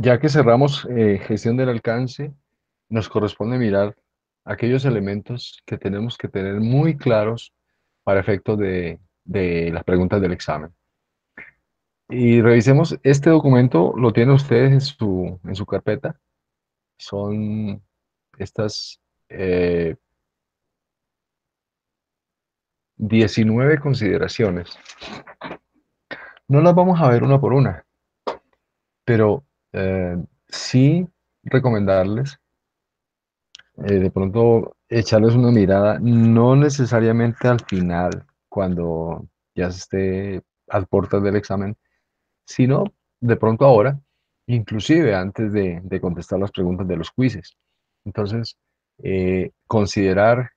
Ya que cerramos gestión del alcance, nos corresponde mirar aquellos elementos que tenemos que tener muy claros para efectos de las preguntas del examen. Y revisemos, este documento lo tienen ustedes en su carpeta. Son estas 19 consideraciones. No las vamos a ver una por una, pero sí recomendarles de pronto echarles una mirada, no necesariamente al final, cuando ya se esté a puertas del examen, sino de pronto ahora, inclusive antes de contestar las preguntas de los quizzes. Entonces, considerar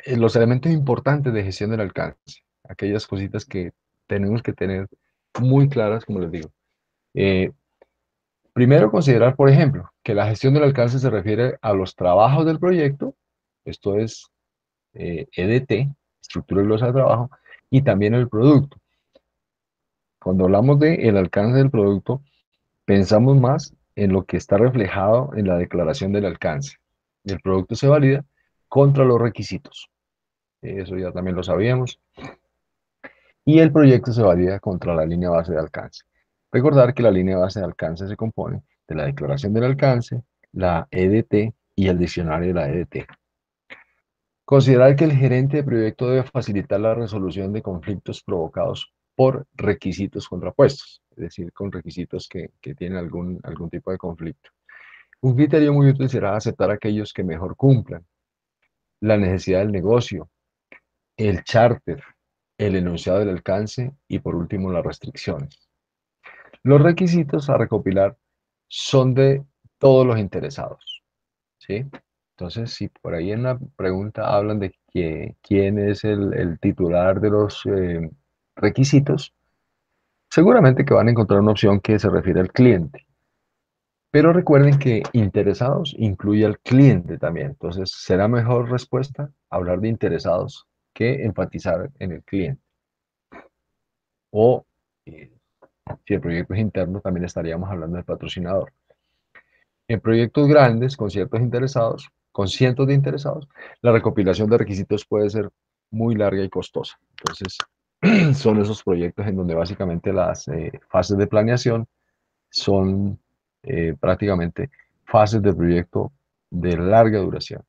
los elementos importantes de gestión del alcance, aquellas cositas que tenemos que tener muy claras, como les digo. Eh, Primero, considerar, por ejemplo, que la gestión del alcance se refiere a los trabajos del proyecto, esto es EDT, estructura y glosa de trabajo, y también el producto. Cuando hablamos de el alcance del producto, pensamos más en lo que está reflejado en la declaración del alcance. El producto se valida contra los requisitos. Eso ya también lo sabíamos. Y el proyecto se valida contra la línea base de alcance. Recordar que la línea base de alcance se compone de la declaración del alcance, la EDT y el diccionario de la EDT. Considerar que el gerente de proyecto debe facilitar la resolución de conflictos provocados por requisitos contrapuestos, es decir, con requisitos que tienen algún tipo de conflicto. Un criterio muy útil será aceptar aquellos que mejor cumplan la necesidad del negocio, el charter, el enunciado del alcance y por último las restricciones. Los requisitos a recopilar son de todos los interesados, ¿sí? Entonces, si por ahí en la pregunta hablan de quién es el titular de los requisitos, seguramente que van a encontrar una opción que se refiere al cliente. Pero recuerden que interesados incluye al cliente también. Entonces, será mejor respuesta hablar de interesados que enfatizar en el cliente. O eh, si el proyecto es interno, también estaríamos hablando del patrocinador. En proyectos grandes, con ciertos interesados, con cientos de interesados, la recopilación de requisitos puede ser muy larga y costosa. Entonces, son esos proyectos en donde básicamente las fases de planeación son prácticamente fases de proyecto de larga duración.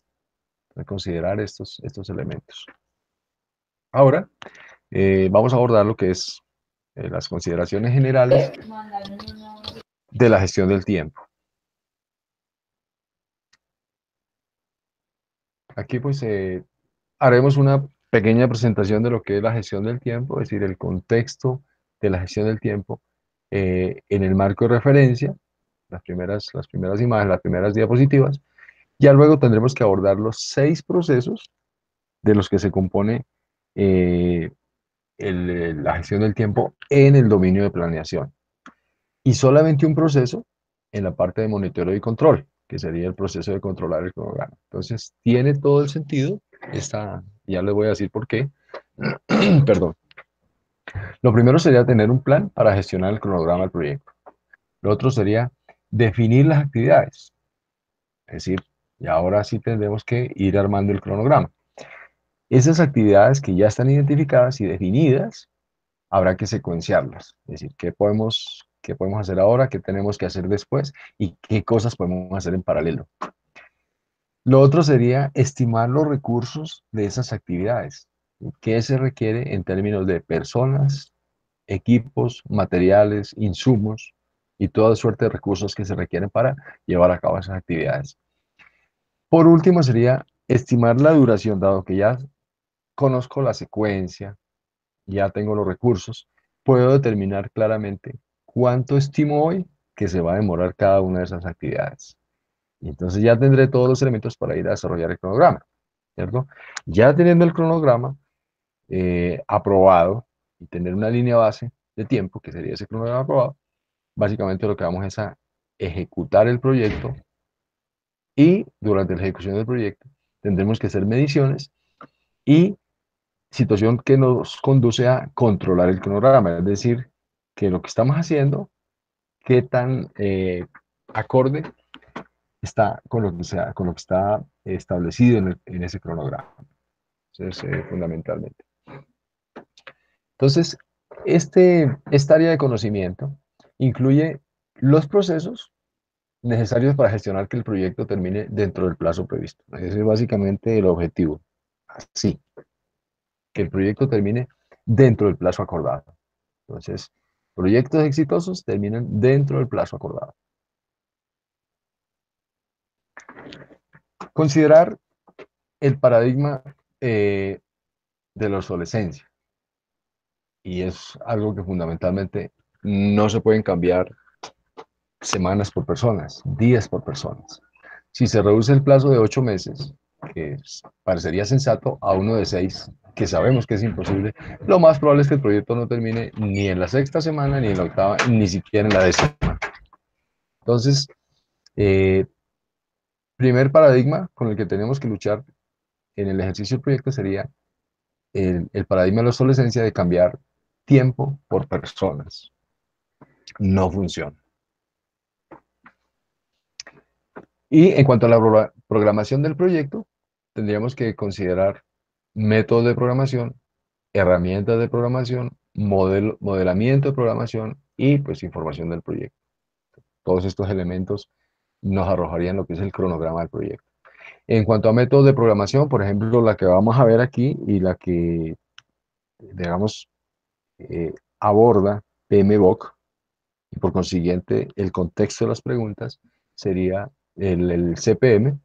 Hay que considerar estos elementos. Ahora, vamos a abordar lo que es las consideraciones generales de la gestión del tiempo. Aquí pues haremos una pequeña presentación de lo que es la gestión del tiempo, es decir, el contexto de la gestión del tiempo en el marco de referencia, las primeras imágenes, las primeras diapositivas. Ya luego tendremos que abordar los 6 procesos de los que se compone eh, la gestión del tiempo en el dominio de planeación. Y solamente un proceso en la parte de monitoreo y control, que sería el proceso de controlar el cronograma. Entonces, tiene todo el sentido. Ya les voy a decir por qué. Perdón. Lo primero sería tener un plan para gestionar el cronograma del proyecto. Lo otro sería definir las actividades. Es decir, y ahora sí tendremos que ir armando el cronograma. Esas actividades que ya están identificadas y definidas, habrá que secuenciarlas. Es decir, qué podemos hacer ahora, qué tenemos que hacer después y qué cosas podemos hacer en paralelo. Lo otro sería estimar los recursos de esas actividades. ¿Qué se requiere en términos de personas, equipos, materiales, insumos y toda suerte de recursos que se requieren para llevar a cabo esas actividades? Por último, sería estimar la duración, dado que ya conozco la secuencia, ya tengo los recursos, puedo determinar claramente cuánto estimo hoy que se va a demorar cada una de esas actividades. Y entonces ya tendré todos los elementos para ir a desarrollar el cronograma, ¿cierto? Ya teniendo el cronograma aprobado y tener una línea base de tiempo, que sería ese cronograma aprobado, básicamente lo que vamos es a ejecutar el proyecto y durante la ejecución del proyecto tendremos que hacer mediciones y situación que nos conduce a controlar el cronograma, es decir, que lo que estamos haciendo qué tan acorde está con lo que, con lo que está establecido en ese cronograma. Entonces, fundamentalmente. Entonces, esta área de conocimiento incluye los procesos necesarios para gestionar que el proyecto termine dentro del plazo previsto. Ese es básicamente el objetivo. Así, que el proyecto termine dentro del plazo acordado. Entonces, proyectos exitosos terminan dentro del plazo acordado. Considerar el paradigma de la obsolescencia. Y es algo que fundamentalmente no se pueden cambiar semanas por personas, días por personas. Si se reduce el plazo de 8 meses, que parecería sensato, a uno de 6, que sabemos que es imposible, lo más probable es que el proyecto no termine ni en la sexta semana, ni en la octava, ni siquiera en la décima. Entonces, eh, primer paradigma con el que tenemos que luchar en el ejercicio del proyecto sería el paradigma de la obsolescencia de cambiar tiempo por personas. No funciona. Y en cuanto a la programación del proyecto, tendríamos que considerar métodos de programación, herramientas de programación, modelamiento de programación y pues información del proyecto. Todos estos elementos nos arrojarían lo que es el cronograma del proyecto. En cuanto a métodos de programación, por ejemplo, la que vamos a ver aquí y la que, digamos, aborda PMBOK, y por consiguiente el contexto de las preguntas sería el CPM.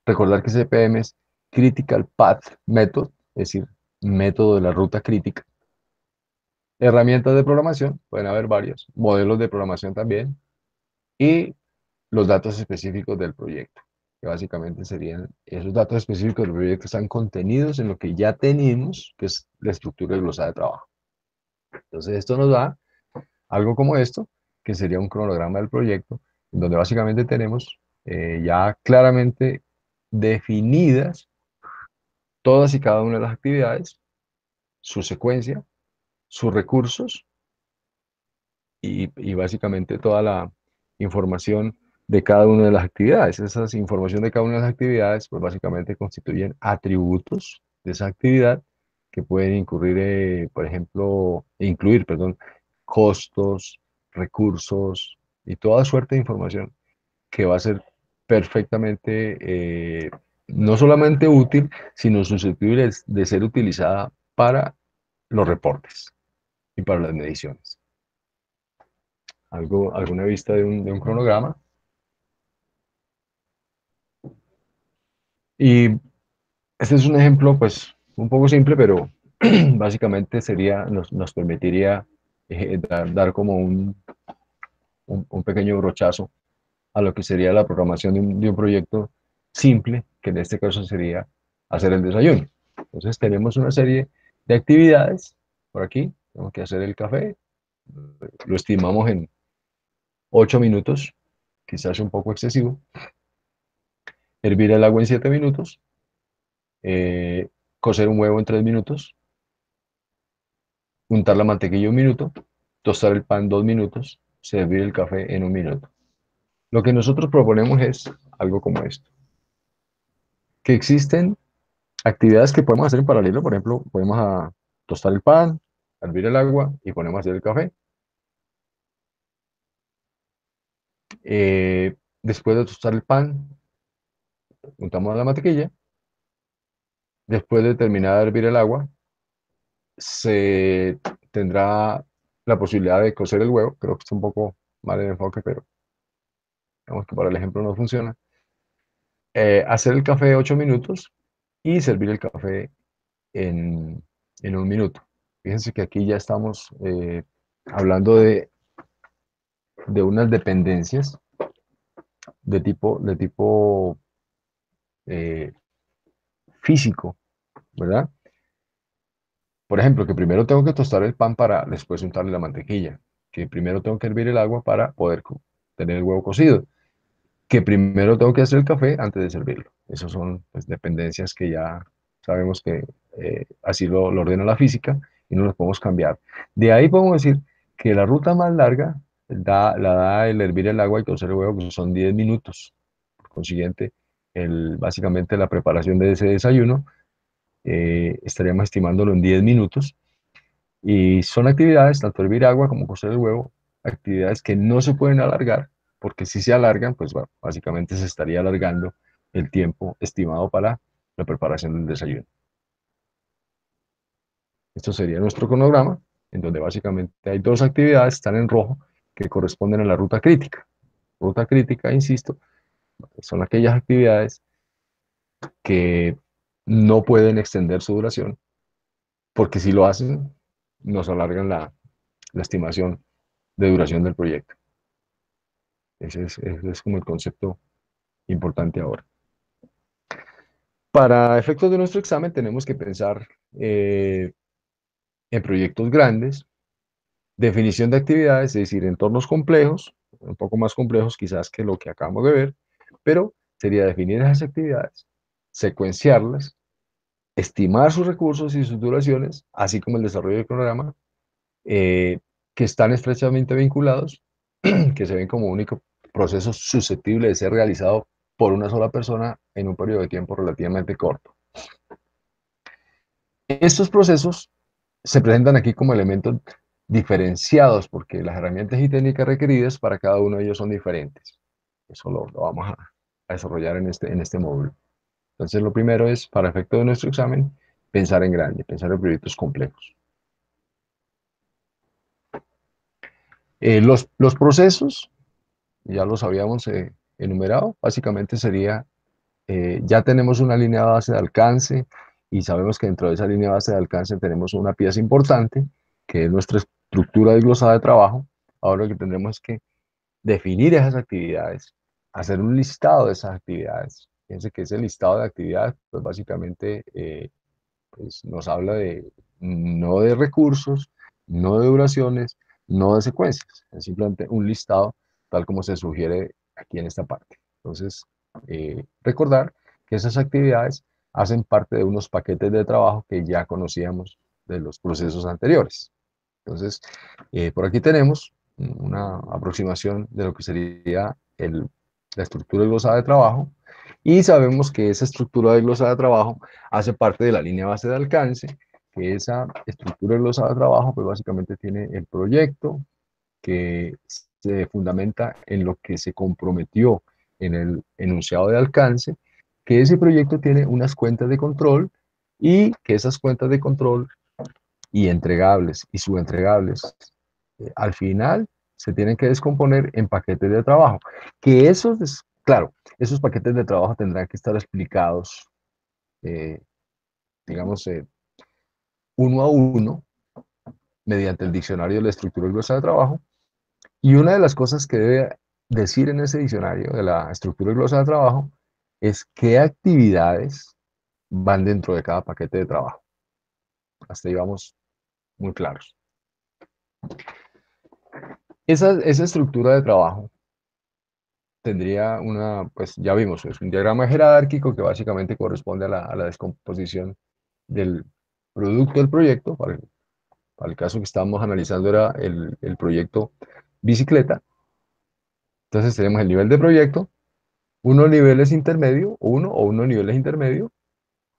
Recordar que CPM es Critical Path Method, es decir, método de la ruta crítica. Herramientas de programación, pueden haber varios, modelos de programación también, y los datos específicos del proyecto, que básicamente serían esos datos específicos del proyecto están contenidos en lo que ya tenemos, que es la estructura glosada de trabajo. Entonces esto nos da algo como esto, que sería un cronograma del proyecto, en donde básicamente tenemos ya claramente definidas todas y cada una de las actividades, su secuencia, sus recursos y básicamente toda la información de cada una de las actividades. Esa información de cada una de las actividades, pues básicamente constituyen atributos de esa actividad que pueden por ejemplo, incluir, perdón, costos, recursos y toda suerte de información que va a ser perfectamente, no solamente útil, sino susceptible de ser utilizada para los reportes y para las mediciones. ¿Alguna vista de un cronograma? Y este es un ejemplo, pues, un poco simple, pero básicamente nos permitiría dar como un pequeño brochazo a lo que sería la programación de un proyecto simple, que en este caso sería hacer el desayuno. Entonces tenemos una serie de actividades por aquí. Tenemos que hacer el café, lo estimamos en 8 minutos, quizás un poco excesivo. Hervir el agua en 7 minutos, eh, cocer un huevo en 3 minutos, untar la mantequilla 1 minuto, tostar el pan 2 minutos, servir el café en 1 minuto. Lo que nosotros proponemos es algo como esto, que existen actividades que podemos hacer en paralelo. Por ejemplo, podemos tostar el pan, hervir el agua y ponemos a hacer el café. Después de tostar el pan, untamos la mantequilla. Después de terminar de hervir el agua, se tendrá la posibilidad de cocer el huevo. Creo que está un poco mal el enfoque, pero digamos que para el ejemplo no funciona. Hacer el café 8 minutos y servir el café en, en 1 minuto. Fíjense que aquí ya estamos hablando de unas dependencias de tipo eh, físico, ¿verdad? Por ejemplo, que primero tengo que tostar el pan para después untarle la mantequilla, que primero tengo que hervir el agua para poder tener el huevo cocido, que primero tengo que hacer el café antes de servirlo. Esas son pues, dependencias que ya sabemos que así lo ordena la física y no los podemos cambiar. De ahí podemos decir que la ruta más larga la da el hervir el agua y cocer el huevo, que son 10 minutos. Por consiguiente, básicamente la preparación de ese desayuno estaríamos estimándolo en 10 minutos. Y son actividades, tanto hervir agua como cocer el huevo, actividades que no se pueden alargar, porque si se alargan, pues bueno, básicamente se estaría alargando el tiempo estimado para la preparación del desayuno. Esto sería nuestro cronograma, en donde básicamente hay dos actividades, están en rojo, que corresponden a la ruta crítica. Ruta crítica, insisto, son aquellas actividades que no pueden extender su duración, porque si lo hacen, nos alargan la estimación de duración del proyecto. Ese es como el concepto importante ahora. Para efectos de nuestro examen tenemos que pensar en proyectos grandes, definición de actividades, es decir, entornos complejos, un poco más complejos quizás que lo que acabamos de ver, pero sería definir esas actividades, secuenciarlas, estimar sus recursos y sus duraciones, así como el desarrollo del cronograma, eh, que están estrechamente vinculados, que se ven como único proceso susceptible de ser realizado por una sola persona en un periodo de tiempo relativamente corto. Estos procesos se presentan aquí como elementos diferenciados porque las herramientas y técnicas requeridas para cada uno de ellos son diferentes. Eso lo vamos a desarrollar en este módulo. Entonces, lo primero es, para efecto de nuestro examen, pensar en grande, pensar en proyectos complejos. Los procesos, ya los habíamos enumerado, básicamente sería, ya tenemos una línea base de alcance y sabemos que dentro de esa línea base de alcance tenemos una pieza importante, que es nuestra estructura desglosada de trabajo. Ahora lo que tendremos es que definir esas actividades, hacer un listado de esas actividades. Fíjense que ese listado de actividades, pues básicamente pues nos habla de no de recursos, no de duraciones, no de secuencias, es simplemente un listado tal como se sugiere aquí en esta parte. Entonces, recordar que esas actividades hacen parte de unos paquetes de trabajo que ya conocíamos de los procesos anteriores. Entonces, por aquí tenemos una aproximación de lo que sería la estructura glosada de trabajo y sabemos que esa estructura de glosada de trabajo hace parte de la línea base de alcance, que esa estructura de glosada de trabajo pues básicamente tiene el proyecto que se fundamenta en lo que se comprometió en el enunciado de alcance, que ese proyecto tiene unas cuentas de control y que esas cuentas de control y entregables y subentregables, al final se tienen que descomponer en paquetes de trabajo. Que esos, claro, esos paquetes de trabajo tendrán que estar explicados, eh, digamos, uno a uno, mediante el diccionario de la estructura glosada de trabajo. Y una de las cosas que debe decir en ese diccionario de la estructura glosada de trabajo es qué actividades van dentro de cada paquete de trabajo. Hasta ahí vamos muy claros. Esa estructura de trabajo tendría una, pues ya vimos, es un diagrama jerárquico que básicamente corresponde a la descomposición del producto del proyecto. Para el caso que estábamos analizando era el proyecto bicicleta. Entonces tenemos el nivel de proyecto, unos niveles intermedio, uno o unos niveles intermedio,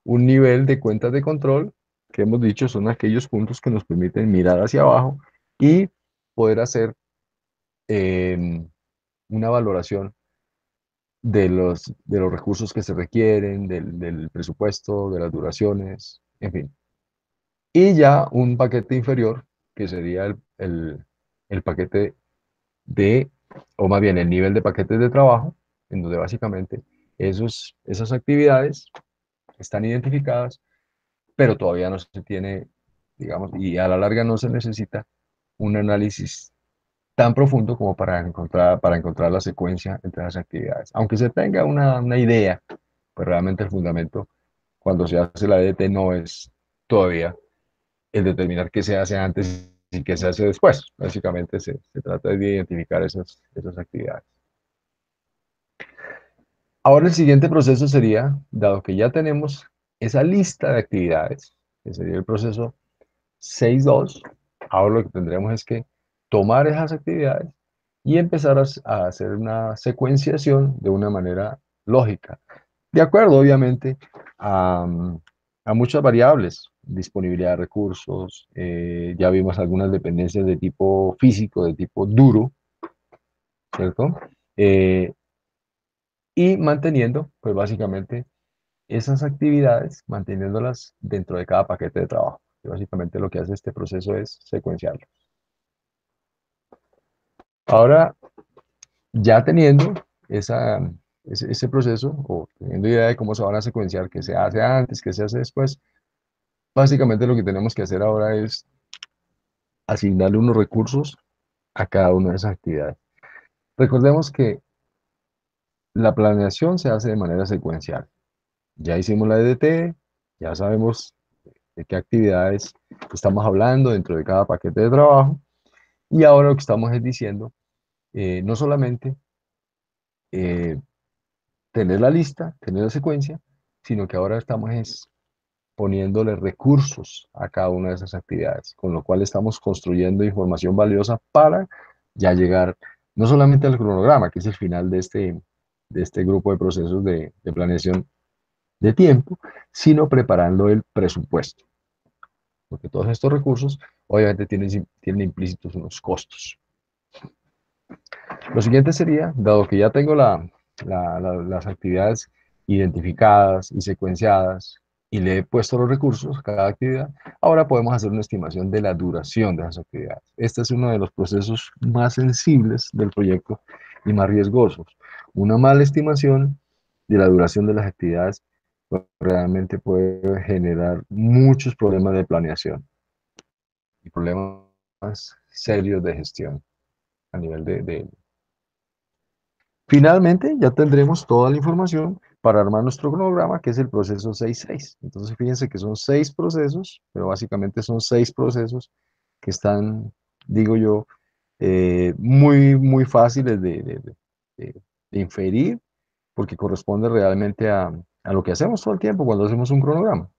un nivel de cuentas de control, que hemos dicho son aquellos puntos que nos permiten mirar hacia abajo y poder hacer una valoración de los recursos que se requieren, del presupuesto, de las duraciones, en fin. Y ya un paquete inferior, que sería el paquete de, o más bien el nivel de paquetes de trabajo, en donde básicamente esas actividades están identificadas, pero todavía no se tiene, digamos, y a la larga no se necesita un análisis tan profundo como para encontrar la secuencia entre las actividades. Aunque se tenga una idea, pues realmente el fundamento cuando se hace la DT no es todavía el determinar qué se hace antes y qué se hace después. Básicamente se trata de identificar esas actividades. Ahora el siguiente proceso sería, dado que ya tenemos esa lista de actividades, que sería el proceso 6.2, ahora lo que tendremos es que tomar esas actividades y empezar a hacer una secuenciación de una manera lógica, de acuerdo, obviamente, a, a muchas variables, disponibilidad de recursos, ya vimos algunas dependencias de tipo físico, de tipo duro, ¿cierto? Eh, y manteniendo, pues básicamente, esas actividades, manteniéndolas dentro de cada paquete de trabajo. Y básicamente lo que hace este proceso es secuenciarlo. Ahora, ya teniendo ese proceso, o teniendo idea de cómo se van a secuenciar, qué se hace antes, qué se hace después, básicamente lo que tenemos que hacer ahora es asignarle unos recursos a cada una de esas actividades. Recordemos que la planeación se hace de manera secuencial. Ya hicimos la EDT, ya sabemos de qué actividades estamos hablando dentro de cada paquete de trabajo, y ahora lo que estamos es diciendo, no solamente eh, tener la lista, tener la secuencia, sino que ahora estamos es poniéndole recursos a cada una de esas actividades, con lo cual estamos construyendo información valiosa para ya llegar no solamente al cronograma, que es el final de este grupo de procesos de planeación de tiempo, sino preparando el presupuesto, porque todos estos recursos obviamente tienen implícitos unos costos. Lo siguiente sería, dado que ya tengo las actividades identificadas y secuenciadas y le he puesto los recursos a cada actividad, ahora podemos hacer una estimación de la duración de esas actividades. Este es uno de los procesos más sensibles del proyecto y más riesgosos. Una mala estimación de la duración de las actividades pues, realmente puede generar muchos problemas de planeación y problemas serios de gestión a nivel de. Finalmente, ya tendremos toda la información para armar nuestro cronograma, que es el proceso 6.6. Entonces, fíjense que son 6 procesos, pero básicamente son 6 procesos que están, digo yo, muy, muy fáciles de- de inferir, porque corresponde realmente a lo que hacemos todo el tiempo cuando hacemos un cronograma.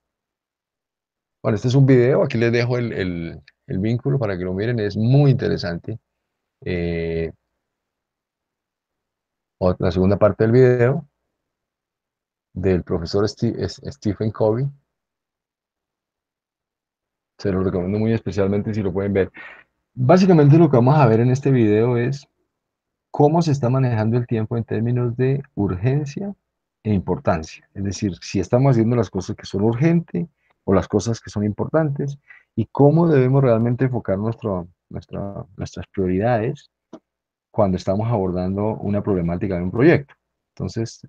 Bueno, este es un video, aquí les dejo el vínculo para que lo miren, es muy interesante. Eh, la segunda parte del video del profesor Stephen Covey. Se lo recomiendo muy especialmente si lo pueden ver. Básicamente lo que vamos a ver en este video es cómo se está manejando el tiempo en términos de urgencia e importancia. Es decir, si estamos haciendo las cosas que son urgentes o las cosas que son importantes y cómo debemos realmente enfocar nuestras prioridades cuando estamos abordando una problemática de un proyecto. Entonces,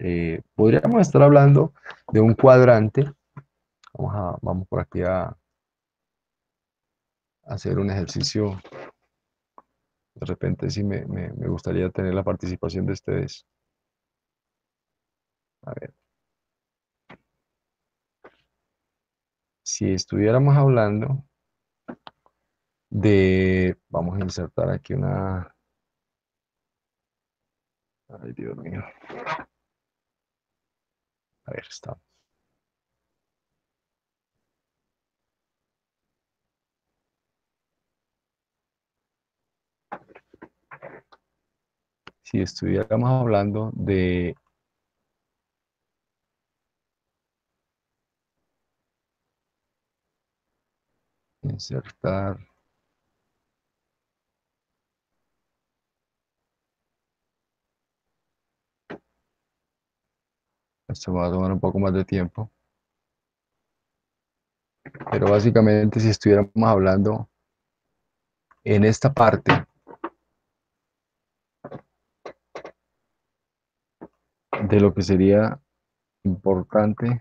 podríamos estar hablando de un cuadrante. Vamos por aquí a hacer un ejercicio. De repente sí me gustaría tener la participación de ustedes. A ver, si estuviéramos hablando vamos a insertar aquí ay Dios mío, a ver, estamos. Si estuviéramos hablando de insertar, esto va a tomar un poco más de tiempo, pero básicamente si estuviéramos hablando en esta parte de lo que sería importante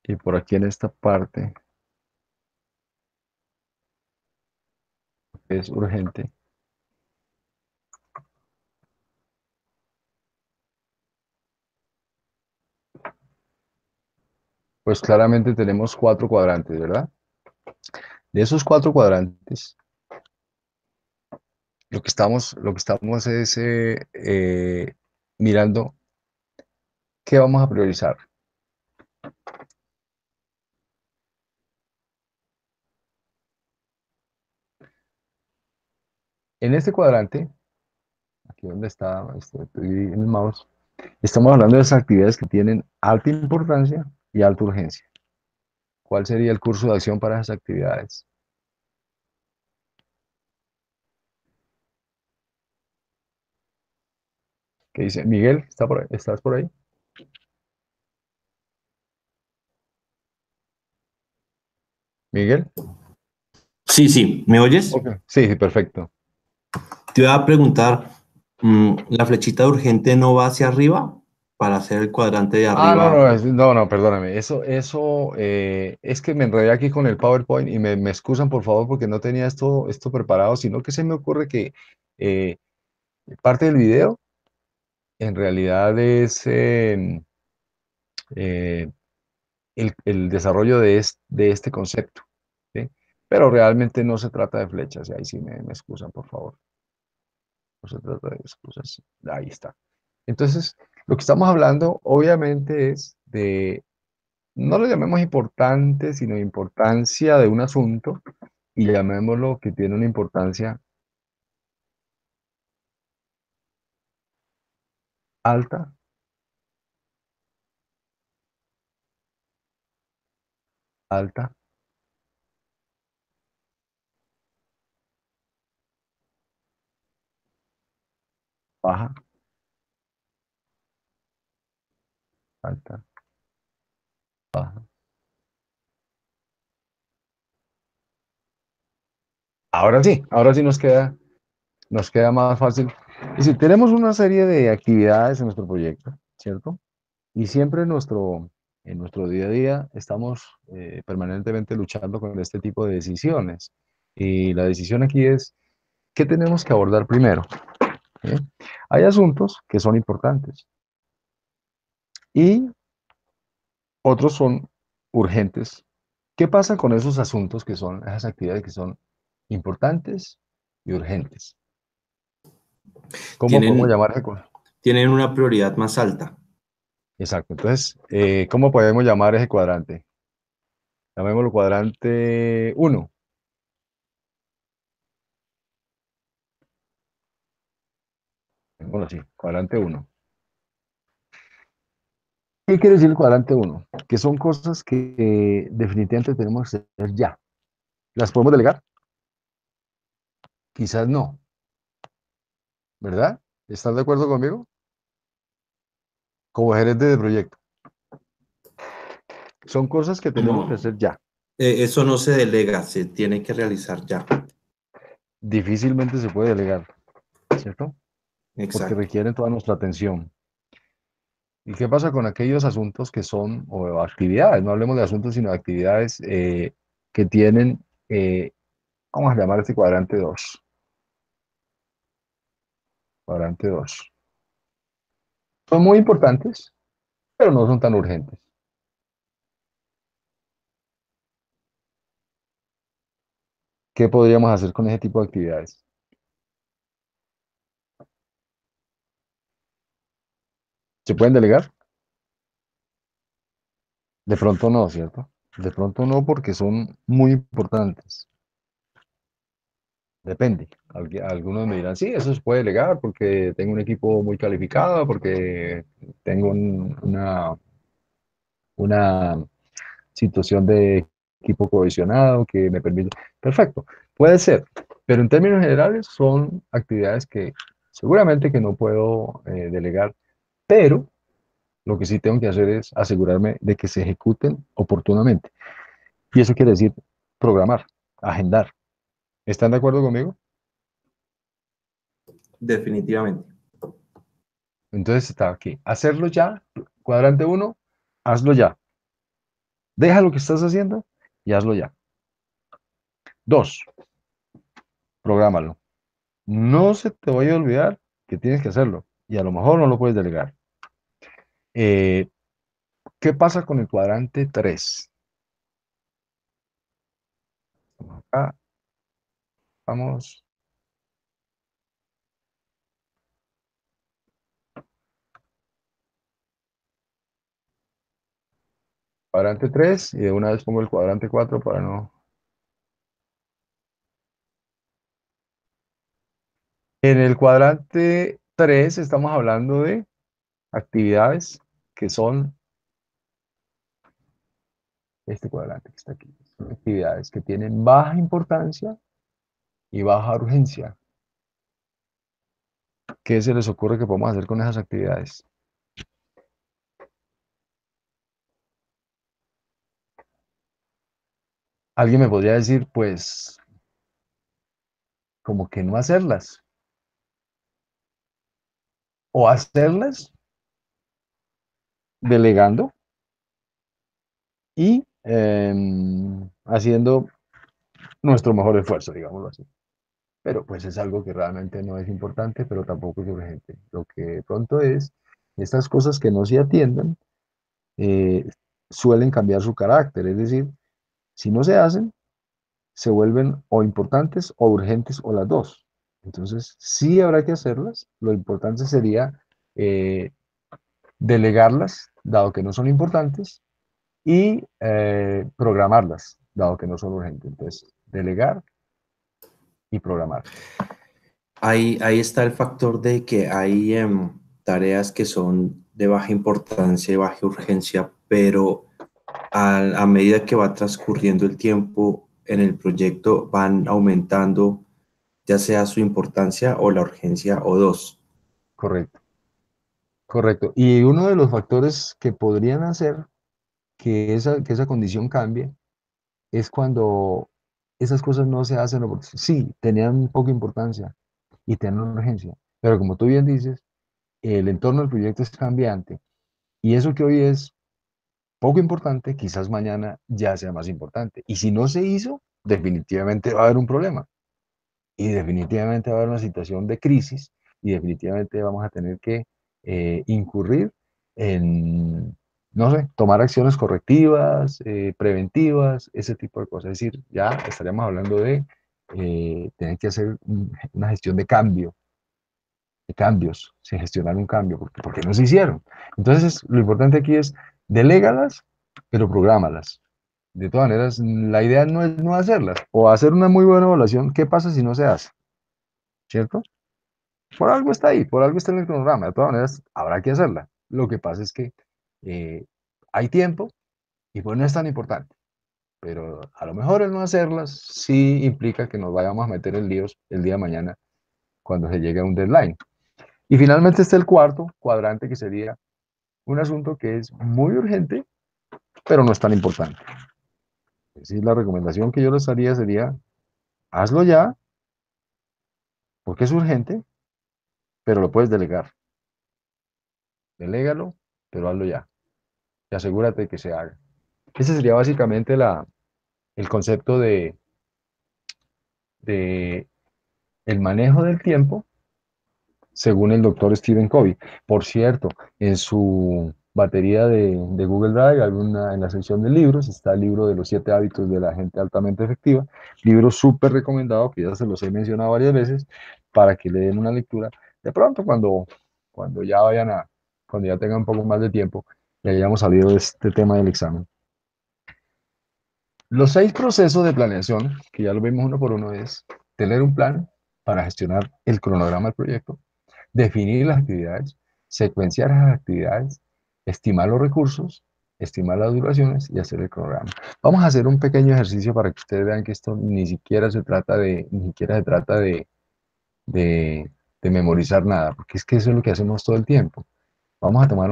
y por aquí en esta parte es urgente, pues claramente tenemos 4 cuadrantes, ¿verdad? De esos 4 cuadrantes, lo que estamos es mirando qué vamos a priorizar. En este cuadrante, aquí donde está, estoy en el mouse, estamos hablando de esas actividades que tienen alta importancia y alta urgencia. ¿Cuál sería el curso de acción para esas actividades? ¿Qué dice? Miguel, ¿estás por ahí? Miguel. Sí, sí, ¿me oyes? Ok. Sí, sí, perfecto. Te iba a preguntar, ¿la flechita de urgente no va hacia arriba para hacer el cuadrante de Ah, no, arriba? no, no, no, perdóname. Eso, es que me enredé aquí con el PowerPoint y me excusan, por favor, porque no tenía esto preparado, sino que se me ocurre que eh, parte del video en realidad es eh, el desarrollo de este concepto, ¿sí? Pero realmente no se trata de flechas, y ahí sí me excusan, por favor. No se trata de excusas. Ahí está. Entonces, lo que estamos hablando, obviamente, es de, no lo llamemos importante, sino importancia de un asunto, y llamémoslo que tiene una importancia alta, alta, baja, alta, baja. Ahora sí nos queda más fácil. Y si tenemos una serie de actividades en nuestro proyecto, ¿cierto? Y siempre en nuestro día a día estamos permanentemente luchando con este tipo de decisiones. Y la decisión aquí es, ¿qué tenemos que abordar primero? ¿Eh? Hay asuntos que son importantes y otros son urgentes. ¿Qué pasa con esos asuntos que son, esas actividades que son importantes y urgentes? ¿Cómo podemos Tienen, llamar? tienen una prioridad más alta. Exacto. Entonces, ¿cómo podemos llamar ese cuadrante? Llamémoslo cuadrante uno. Bueno, sí, cuadrante uno. ¿Qué quiere decir el cuadrante uno? Que son cosas que definitivamente tenemos que hacer ya. ¿Las podemos delegar? Quizás no, ¿verdad? ¿Estás de acuerdo conmigo? Como gerente de proyecto. Son cosas que tenemos que No, hacer ya. eso no se delega, se tiene que realizar ya. Difícilmente se puede delegar, ¿cierto? Porque Exacto. requieren toda nuestra atención. ¿Y qué pasa con aquellos asuntos que son, o actividades, no hablemos de asuntos, sino de actividades que tienen, eh, vamos a llamar este cuadrante 2, cuadrante 2. Son muy importantes, pero no son tan urgentes. ¿Qué podríamos hacer con ese tipo de actividades? ¿Se pueden delegar? De pronto no, ¿cierto? De pronto no porque son muy importantes. Depende. Algunos me dirán, sí, eso se puede delegar porque tengo un equipo muy calificado, porque tengo una situación de equipo cohesionado que me permite. Perfecto, puede ser, pero en términos generales son actividades que seguramente que no puedo delegar, pero lo que sí tengo que hacer es asegurarme de que se ejecuten oportunamente. Y eso quiere decir programar, agendar. ¿Están de acuerdo conmigo? Definitivamente. Entonces está aquí. Hacerlo ya, cuadrante uno, hazlo ya. Deja lo que estás haciendo y hazlo ya. Dos, prográmalo. No se te vaya a olvidar que tienes que hacerlo y a lo mejor no lo puedes delegar. Eh, ¿Qué pasa con el cuadrante 3? Acá vamos, cuadrante 3 y de una vez pongo el cuadrante 4 para no... En el cuadrante 3 estamos hablando de actividades que son este cuadrante que está aquí. Son actividades que tienen baja importancia y baja urgencia. ¿Qué se les ocurre que podemos hacer con esas actividades? Alguien me podría decir, pues, como que no hacerlas, o hacerlas delegando y haciendo nuestro mejor esfuerzo, digámoslo así. Pero pues es algo que realmente no es importante, pero tampoco es urgente. Lo que de pronto es, estas cosas que no se atiendan eh, suelen cambiar su carácter, es decir, si no se hacen, se vuelven o importantes o urgentes o las dos. Entonces, sí habrá que hacerlas. Lo importante sería eh, delegarlas, dado que no son importantes, y programarlas, dado que no son urgentes. Entonces, delegar y programar. Ahí está el factor de que hay tareas que son de baja importancia y baja urgencia, pero a medida que va transcurriendo el tiempo en el proyecto van aumentando ya sea su importancia o la urgencia o dos. Correcto, correcto. Y uno de los factores que podrían hacer que esa condición cambie es cuando esas cosas no se hacen, porque sí, tenían poca importancia y tenían urgencia, pero como tú bien dices, el entorno del proyecto es cambiante y eso que hoy es poco importante, quizás mañana ya sea más importante. Y si no se hizo, definitivamente va a haber un problema y definitivamente va a haber una situación de crisis y definitivamente vamos a tener que incurrir en, no sé, tomar acciones correctivas, preventivas, ese tipo de cosas. Es decir, ya estaríamos hablando de tener que hacer una gestión de cambios, se gestionar un cambio, porque no se hicieron. Entonces, lo importante aquí es delégalas, pero prográmalas. De todas maneras, la idea no es no hacerlas o hacer una muy buena evaluación. ¿Qué pasa si no se hace? ¿Cierto? Por algo está ahí, por algo está en el cronograma. De todas maneras, habrá que hacerla. Lo que pasa es que eh, hay tiempo y pues no es tan importante. Pero a lo mejor el no hacerlas sí implica que nos vayamos a meter en líos el día de mañana cuando se llegue a un deadline. Y finalmente está el cuarto cuadrante, que sería un asunto que es muy urgente, pero no es tan importante. Es decir, la recomendación que yo les haría sería, hazlo ya, porque es urgente, pero lo puedes delegar. Delégalo, pero hazlo ya. Y asegúrate de que se haga. Ese sería básicamente el concepto de el manejo del tiempo según el doctor Stephen Covey. Por cierto, en su batería de Google Drive, en la sección de libros, está el libro de los 7 hábitos de la gente altamente efectiva, libro súper recomendado, que ya se los he mencionado varias veces, para que le den una lectura. De pronto, cuando ya cuando ya tengan un poco más de tiempo, y hayamos salido de este tema del examen. Los 6 procesos de planeación, que ya lo vimos uno por uno, es tener un plan para gestionar el cronograma del proyecto, definir las actividades, secuenciar las actividades, estimar los recursos, estimar las duraciones y hacer el cronograma. Vamos a hacer un pequeño ejercicio para que ustedes vean que esto ni siquiera se trata de, de memorizar nada, porque es que eso es lo que hacemos todo el tiempo. Vamos a tomar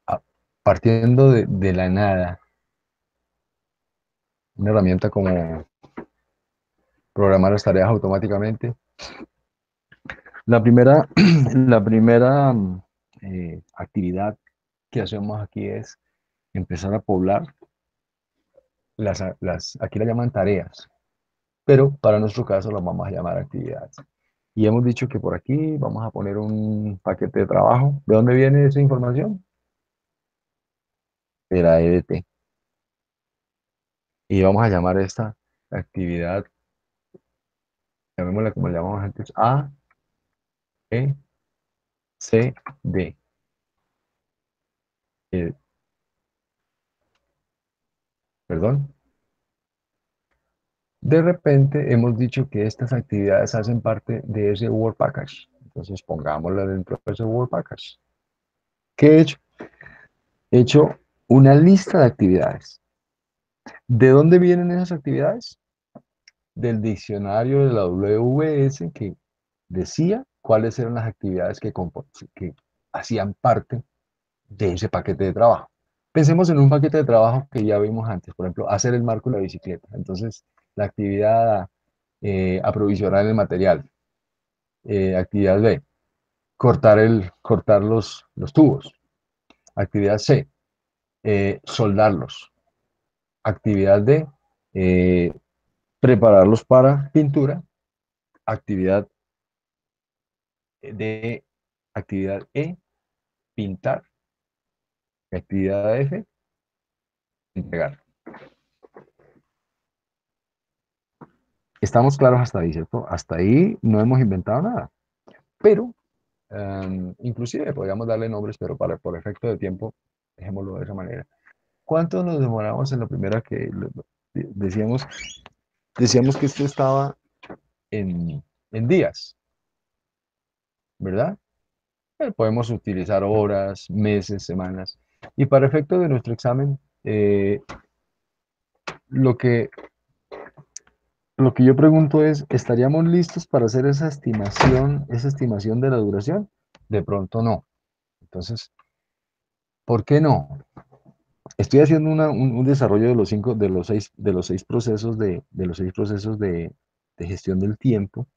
a- partiendo de la nada, una herramienta como programar las tareas automáticamente. La primera, la primera actividad que hacemos aquí es empezar a poblar aquí la llaman tareas, pero para nuestro caso las vamos a llamar actividades. Y hemos dicho que por aquí vamos a poner un paquete de trabajo. ¿De dónde viene esa información? De la EDT. Y vamos a llamar esta actividad, llamémosla como le llamamos antes, A, B, C, D. Eh, perdón, De repente hemos dicho que estas actividades hacen parte de ese Word Package. Entonces pongámosla dentro de ese Word Package. ¿Qué he hecho? He hecho una lista de actividades. ¿De dónde vienen esas actividades? Del diccionario de la WS que decía cuáles eran las actividades que hacían parte de ese paquete de trabajo. Pensemos en un paquete de trabajo que ya vimos antes, por ejemplo, hacer el marco de la bicicleta. Entonces, la actividad aprovisionar el material. Actividad B, cortar los tubos. Actividad C, soldarlos. Actividad D, eh, prepararlos para pintura. Actividad D, actividad E, pintar. Actividad F, entregar. Estamos claros hasta ahí, ¿cierto? Hasta ahí no hemos inventado nada. Pero, inclusive podríamos darle nombres, pero por efecto de tiempo, dejémoslo de esa manera. ¿Cuánto nos demoramos en la primera decíamos? Decíamos que esto estaba en días, ¿verdad? Podemos utilizar horas, meses, semanas. Y para efecto de nuestro examen, lo que, lo que yo pregunto es, ¿estaríamos listos para hacer esa estimación de la duración? De pronto no. Entonces, ¿por qué no? Estoy haciendo un desarrollo de los seis procesos de gestión del tiempo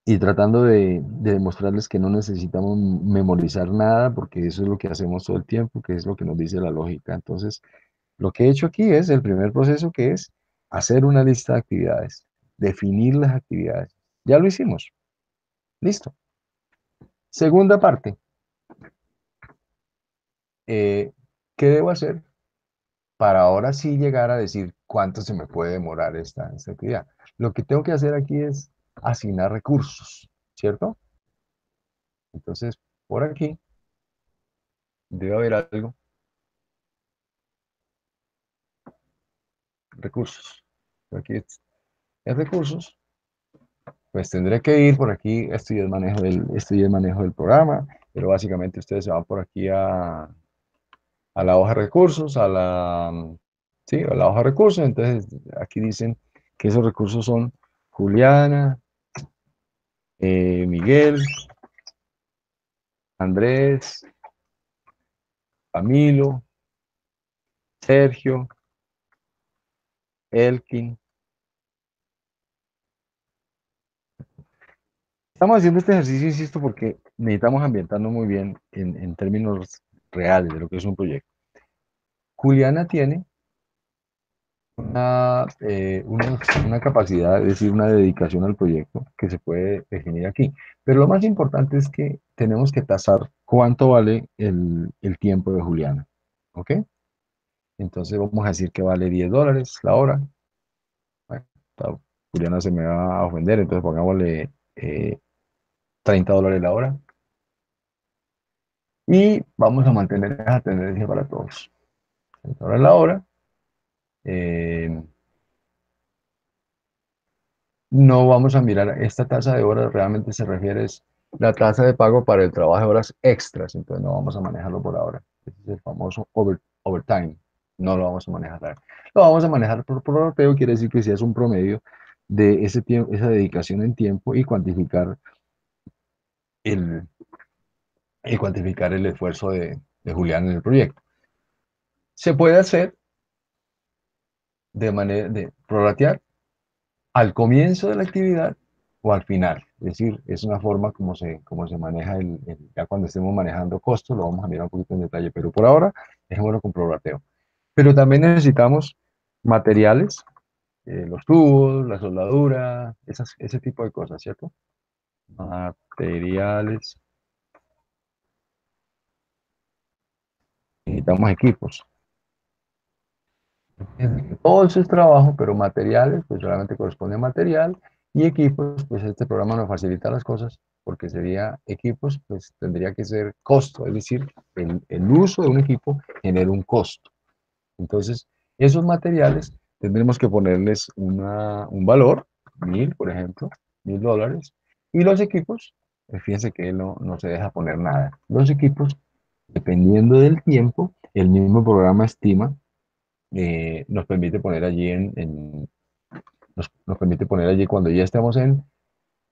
y tratando de demostrarles que no necesitamos memorizar nada, porque eso es lo que hacemos todo el tiempo, que es lo que nos dice la lógica. Entonces, lo que he hecho aquí es el primer proceso, que es hacer una lista de actividades, definir las actividades. Ya lo hicimos. Listo. Segunda parte. eh, ¿Qué debo hacer para ahora sí llegar a decir cuánto se me puede demorar esta actividad? Lo que tengo que hacer aquí es asignar recursos, ¿cierto? Entonces, por aquí debe haber algo, recursos. Aquí en recursos, pues tendré que ir por aquí, esto ya es manejo del programa, pero básicamente ustedes se van por aquí a la hoja de recursos, sí, a la hoja de recursos, entonces aquí dicen que esos recursos son Juliana, Miguel, Andrés, Camilo, Sergio, Elkin. Estamos haciendo este ejercicio, insisto, porque necesitamos ambientarnos muy bien en términos reales de lo que es un proyecto. Juliana tiene una capacidad, es decir, una dedicación al proyecto que se puede definir aquí. Pero lo más importante es que tenemos que tasar cuánto vale el tiempo de Juliana. ¿Ok? Entonces vamos a decir que vale $10 la hora. Bueno, Juliana se me va a ofender, entonces pongámosle $30 la hora. Y vamos a mantener esa tendencia para todos. $30 la hora. eh, no vamos a mirar esta tasa de horas, realmente se refiere es la tasa de pago para el trabajo de horas extras, entonces no vamos a manejarlo por ahora. Ese es el famoso overtime, no lo vamos a manejar. Lo vamos a manejar por prorrateo, quiere decir que si es un promedio de ese tiempo, esa dedicación en tiempo el, y cuantificar el esfuerzo de Julián en el proyecto. Se puede hacer de manera de prorratear al comienzo de la actividad o al final. Es decir, es una forma como se maneja ya cuando estemos manejando costos, lo vamos a mirar un poquito en detalle, pero por ahora dejémoslo con prorrateo. Pero también necesitamos materiales, los tubos, la soldadura, ese tipo de cosas, ¿cierto? Materiales, necesitamos equipos. Todo eso es trabajo, pero materiales, pues solamente corresponde a material y equipos, pues este programa nos facilita las cosas porque sería equipos, pues tendría que ser costo, es decir, el uso de un equipo genera un costo. Entonces, esos materiales tendremos que ponerles un valor, 1000, por ejemplo, $1000. Y los equipos, fíjense que él no se deja poner nada. Los equipos, dependiendo del tiempo, el mismo programa estima, nos permite poner allí nos permite poner allí cuando ya estemos en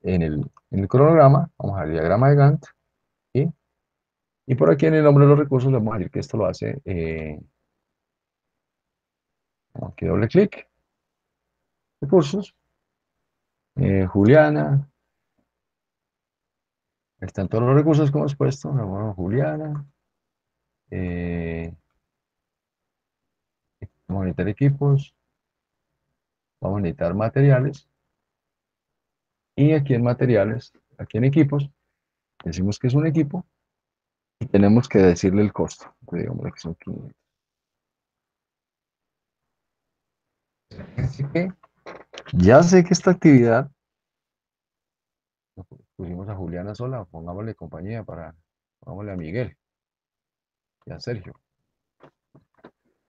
el cronograma, vamos al diagrama de Gantt, ¿sí? Y por aquí en el nombre de los recursos le vamos a decir que esto lo hace, aquí doble clic, recursos, Juliana, están todos los recursos que hemos puesto, vamos a Juliana, vamos a necesitar equipos, vamos a necesitar materiales, y aquí en materiales, aquí en equipos, decimos que es un equipo, y tenemos que decirle el costo, entonces digamos que son 500. Así que ya sé que esta actividad, pusimos a Juliana sola, pongámosle compañía pongámosle a Miguel y a Sergio.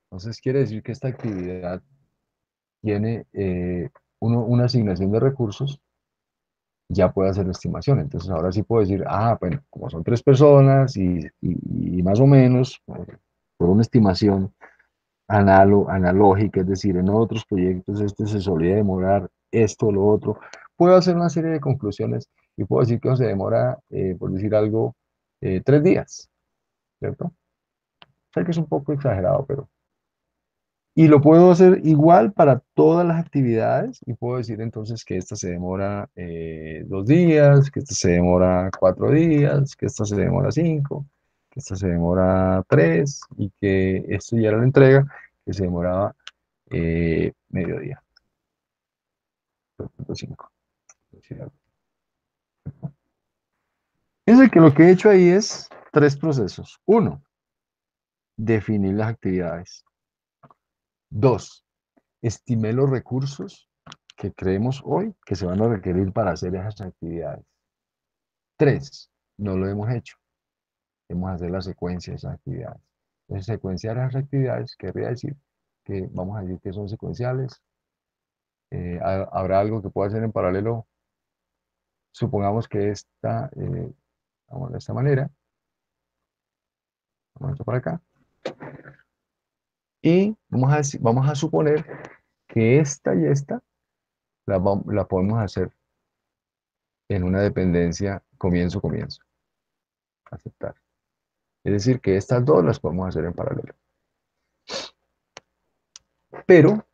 Entonces quiere decir que esta actividad tiene una asignación de recursos, ya puede hacer la estimación. Entonces ahora sí puedo decir, bueno, como son 3 personas y más o menos, por una estimación analógica, es decir, en otros proyectos este se solía demorar esto o lo otro, puedo hacer una serie de conclusiones y puedo decir que se demora, por decir algo, 3 días, ¿cierto? Sé que es un poco exagerado, pero... Y lo puedo hacer igual para todas las actividades y puedo decir entonces que esta se demora 2 días, que esta se demora 4 días, que esta se demora 5, que esta se demora 3 y que esto ya era la entrega, que se demoraba mediodía. 5. Fíjense que lo que he hecho ahí es 3 procesos. 1, definir las actividades. 2, estimé los recursos que creemos hoy que se van a requerir para hacer esas actividades. 3, no lo hemos hecho. Vamos a hacer la secuencia de esas actividades. Entonces, secuenciar esas actividades querría decir que vamos a decir que son secuenciales. Habrá algo que pueda hacer en paralelo. Supongamos que vamos de esta manera. Vamos a para acá. Y vamos a suponer que esta y esta la podemos hacer en una dependencia comienzo-comienzo. Aceptar. Es decir, que estas dos las podemos hacer en paralelo. Pero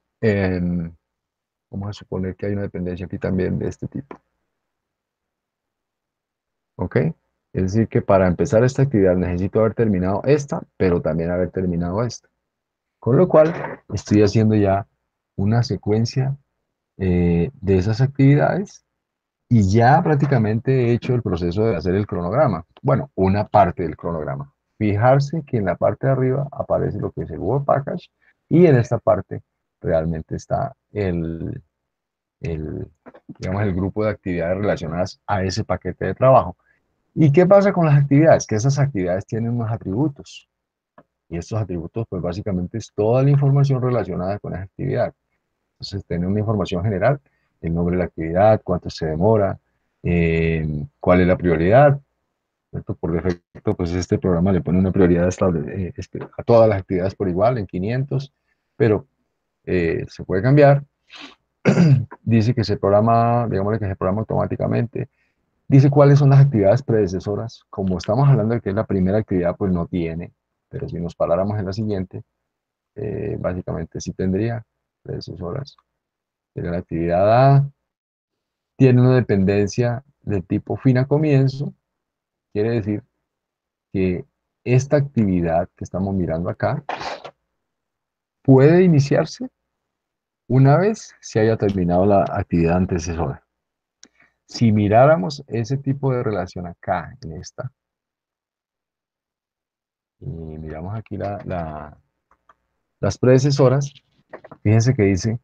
vamos a suponer que hay una dependencia aquí también de este tipo. ¿Ok? Es decir, que para empezar esta actividad necesito haber terminado esta, pero también haber terminado esta. Con lo cual, estoy haciendo ya una secuencia de esas actividades y ya prácticamente he hecho el proceso de hacer el cronograma. Bueno, una parte del cronograma. Fijarse que en la parte de arriba aparece lo que es el Work Package y en esta parte realmente está el, digamos, el grupo de actividades relacionadas a ese paquete de trabajo. ¿Y qué pasa con las actividades? Que esas actividades tienen unos atributos. Y estos atributos, pues básicamente es toda la información relacionada con esa actividad. Entonces, tener una información general, el nombre de la actividad, cuánto se demora, cuál es la prioridad. ¿Cierto? Por defecto, pues este programa le pone una prioridad a todas las actividades por igual, en 500, pero se puede cambiar. Dice que se programa, digámosle que se programa automáticamente. Dice cuáles son las actividades predecesoras. Como estamos hablando de que es la primera actividad, pues no tiene, pero si nos paráramos en la siguiente, básicamente sí tendría predecesoras. Sería la actividad A, tiene una dependencia de tipo fin a comienzo, quiere decir que esta actividad que estamos mirando acá puede iniciarse una vez se haya terminado la actividad antecesora. Si miráramos ese tipo de relación acá, en esta, y miramos aquí las predecesoras, fíjense que dice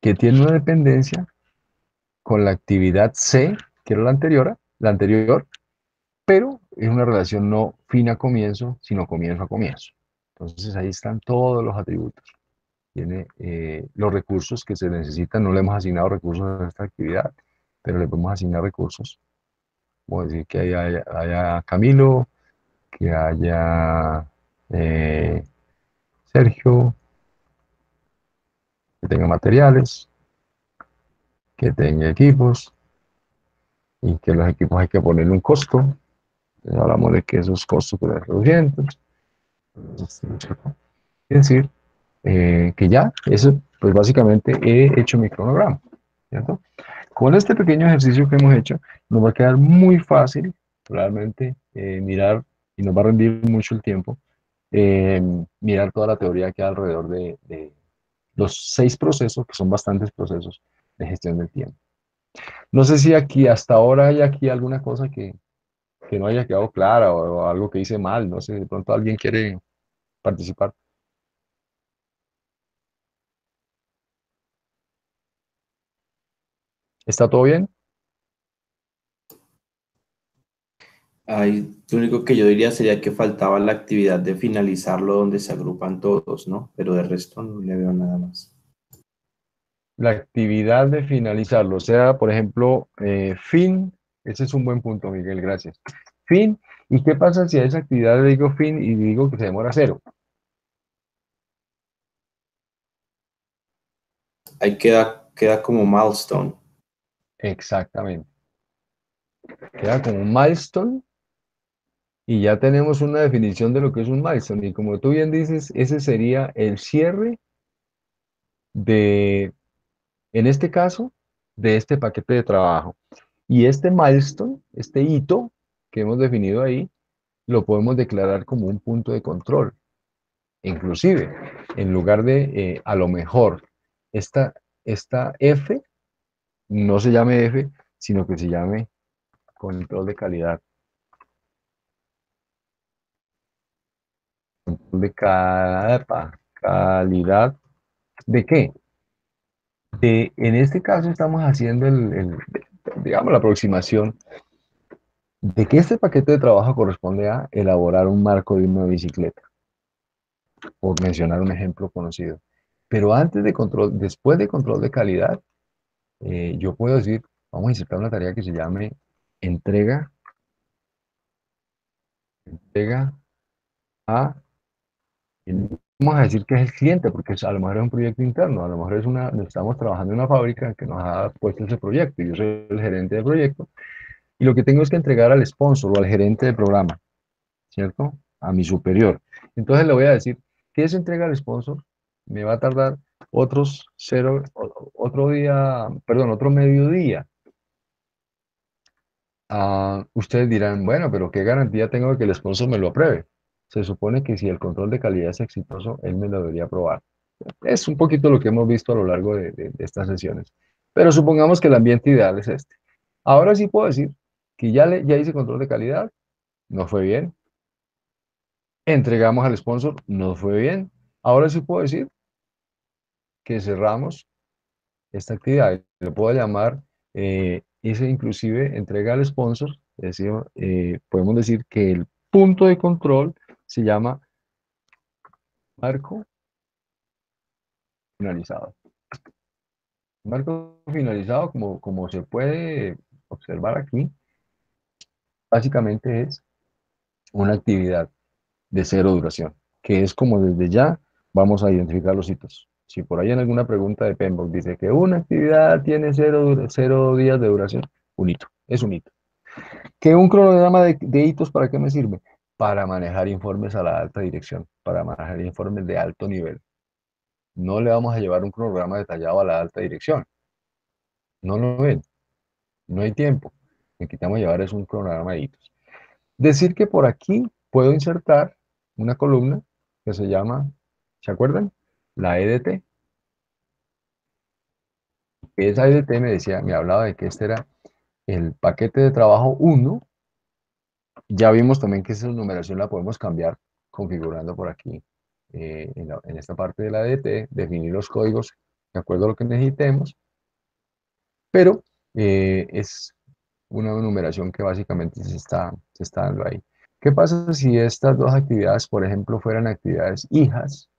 que tiene una dependencia con la actividad C, que era la anterior, pero es una relación no fin a comienzo, sino comienzo a comienzo. Entonces ahí están todos los atributos. tiene los recursos que se necesitan. No le hemos asignado recursos a esta actividad, pero le podemos asignar recursos. Vamos a decir que haya Camilo, que haya Sergio, que tenga materiales, que tenga equipos, y que los equipos hay que ponerle un costo. Entonces hablamos de que esos costos pueden ser 200. Es decir, que ya, eso, pues básicamente he hecho mi cronograma, ¿cierto? Con este pequeño ejercicio que hemos hecho, nos va a quedar muy fácil realmente mirar, y nos va a rendir mucho el tiempo, eh, mirar toda la teoría que hay alrededor de los 6 procesos, que son bastantes procesos de gestión del tiempo. No sé si aquí, hasta ahora, hay aquí alguna cosa que no haya quedado clara o algo que hice mal, no sé, de pronto alguien quiere participar. ¿Está todo bien? Lo único que yo diría sería que faltaba la actividad de finalizarlo donde se agrupan todos, ¿no? Pero de resto no le veo nada más. La actividad de finalizarlo, o sea, por ejemplo, fin, ese es un buen punto, Miguel, gracias. Fin, ¿y qué pasa si a esa actividad le digo fin y digo que se demora 0? Ahí queda como milestone. Exactamente. Queda como un milestone y ya tenemos una definición de lo que es un milestone. Y como tú bien dices, ese sería el cierre de, en este caso, de este paquete de trabajo. Y este milestone, este hito que hemos definido ahí, lo podemos declarar como un punto de control. Inclusive, en lugar de, a lo mejor, esta, esta F no se llame F, sino que se llame control de calidad. Control de calidad. ¿De qué? En este caso estamos haciendo digamos, la aproximación de que este paquete de trabajo corresponde a elaborar un marco de una bicicleta, por mencionar un ejemplo conocido. Pero antes de control, después de control de calidad, yo puedo decir, vamos a insertar una tarea que se llame entrega, entrega a, vamos a decir que es el cliente, porque a lo mejor es un proyecto interno, a lo mejor estamos trabajando en una fábrica que nos ha puesto ese proyecto, y yo soy el gerente del proyecto, y lo que tengo es que entregar al sponsor o al gerente de programa, ¿cierto? A mi superior. Entonces le voy a decir que esa entrega al sponsor me va a tardar otro día, perdón, otro mediodía. Ustedes dirán, bueno, pero ¿qué garantía tengo de que el sponsor me lo apruebe? Se supone que si el control de calidad es exitoso, él me lo debería aprobar. Es un poquito lo que hemos visto a lo largo de estas sesiones. Pero supongamos que el ambiente ideal es este. Ahora sí puedo decir que ya hice control de calidad, no fue bien. Entregamos al sponsor, no fue bien. Ahora sí puedo decir que cerramos esta actividad. Le puedo llamar, ese inclusive entrega al sponsor, es decir, podemos decir que el punto de control se llama marco finalizado. Marco finalizado, como se puede observar aquí, básicamente es una actividad de 0 duración, que es como desde ya vamos a identificar los hitos. Si por ahí en alguna pregunta de PMBOK dice que una actividad tiene 0 días de duración, un hito, es un hito. ¿Que un cronograma de hitos para qué me sirve? Para manejar informes a la alta dirección, para manejar informes de alto nivel. No le vamos a llevar un cronograma detallado a la alta dirección. No lo ven, no hay tiempo. Necesitamos llevar es un cronograma de hitos. Decir que por aquí puedo insertar una columna que se llama, ¿se acuerdan? La EDT. Esa EDT me decía, me hablaba de que este era el paquete de trabajo 1. Ya vimos también que esa numeración la podemos cambiar configurando por aquí, en esta parte de la EDT, definir los códigos de acuerdo a lo que necesitemos, pero es una numeración que básicamente se está dando ahí. ¿Qué pasa si estas dos actividades, por ejemplo, fueran actividades hijas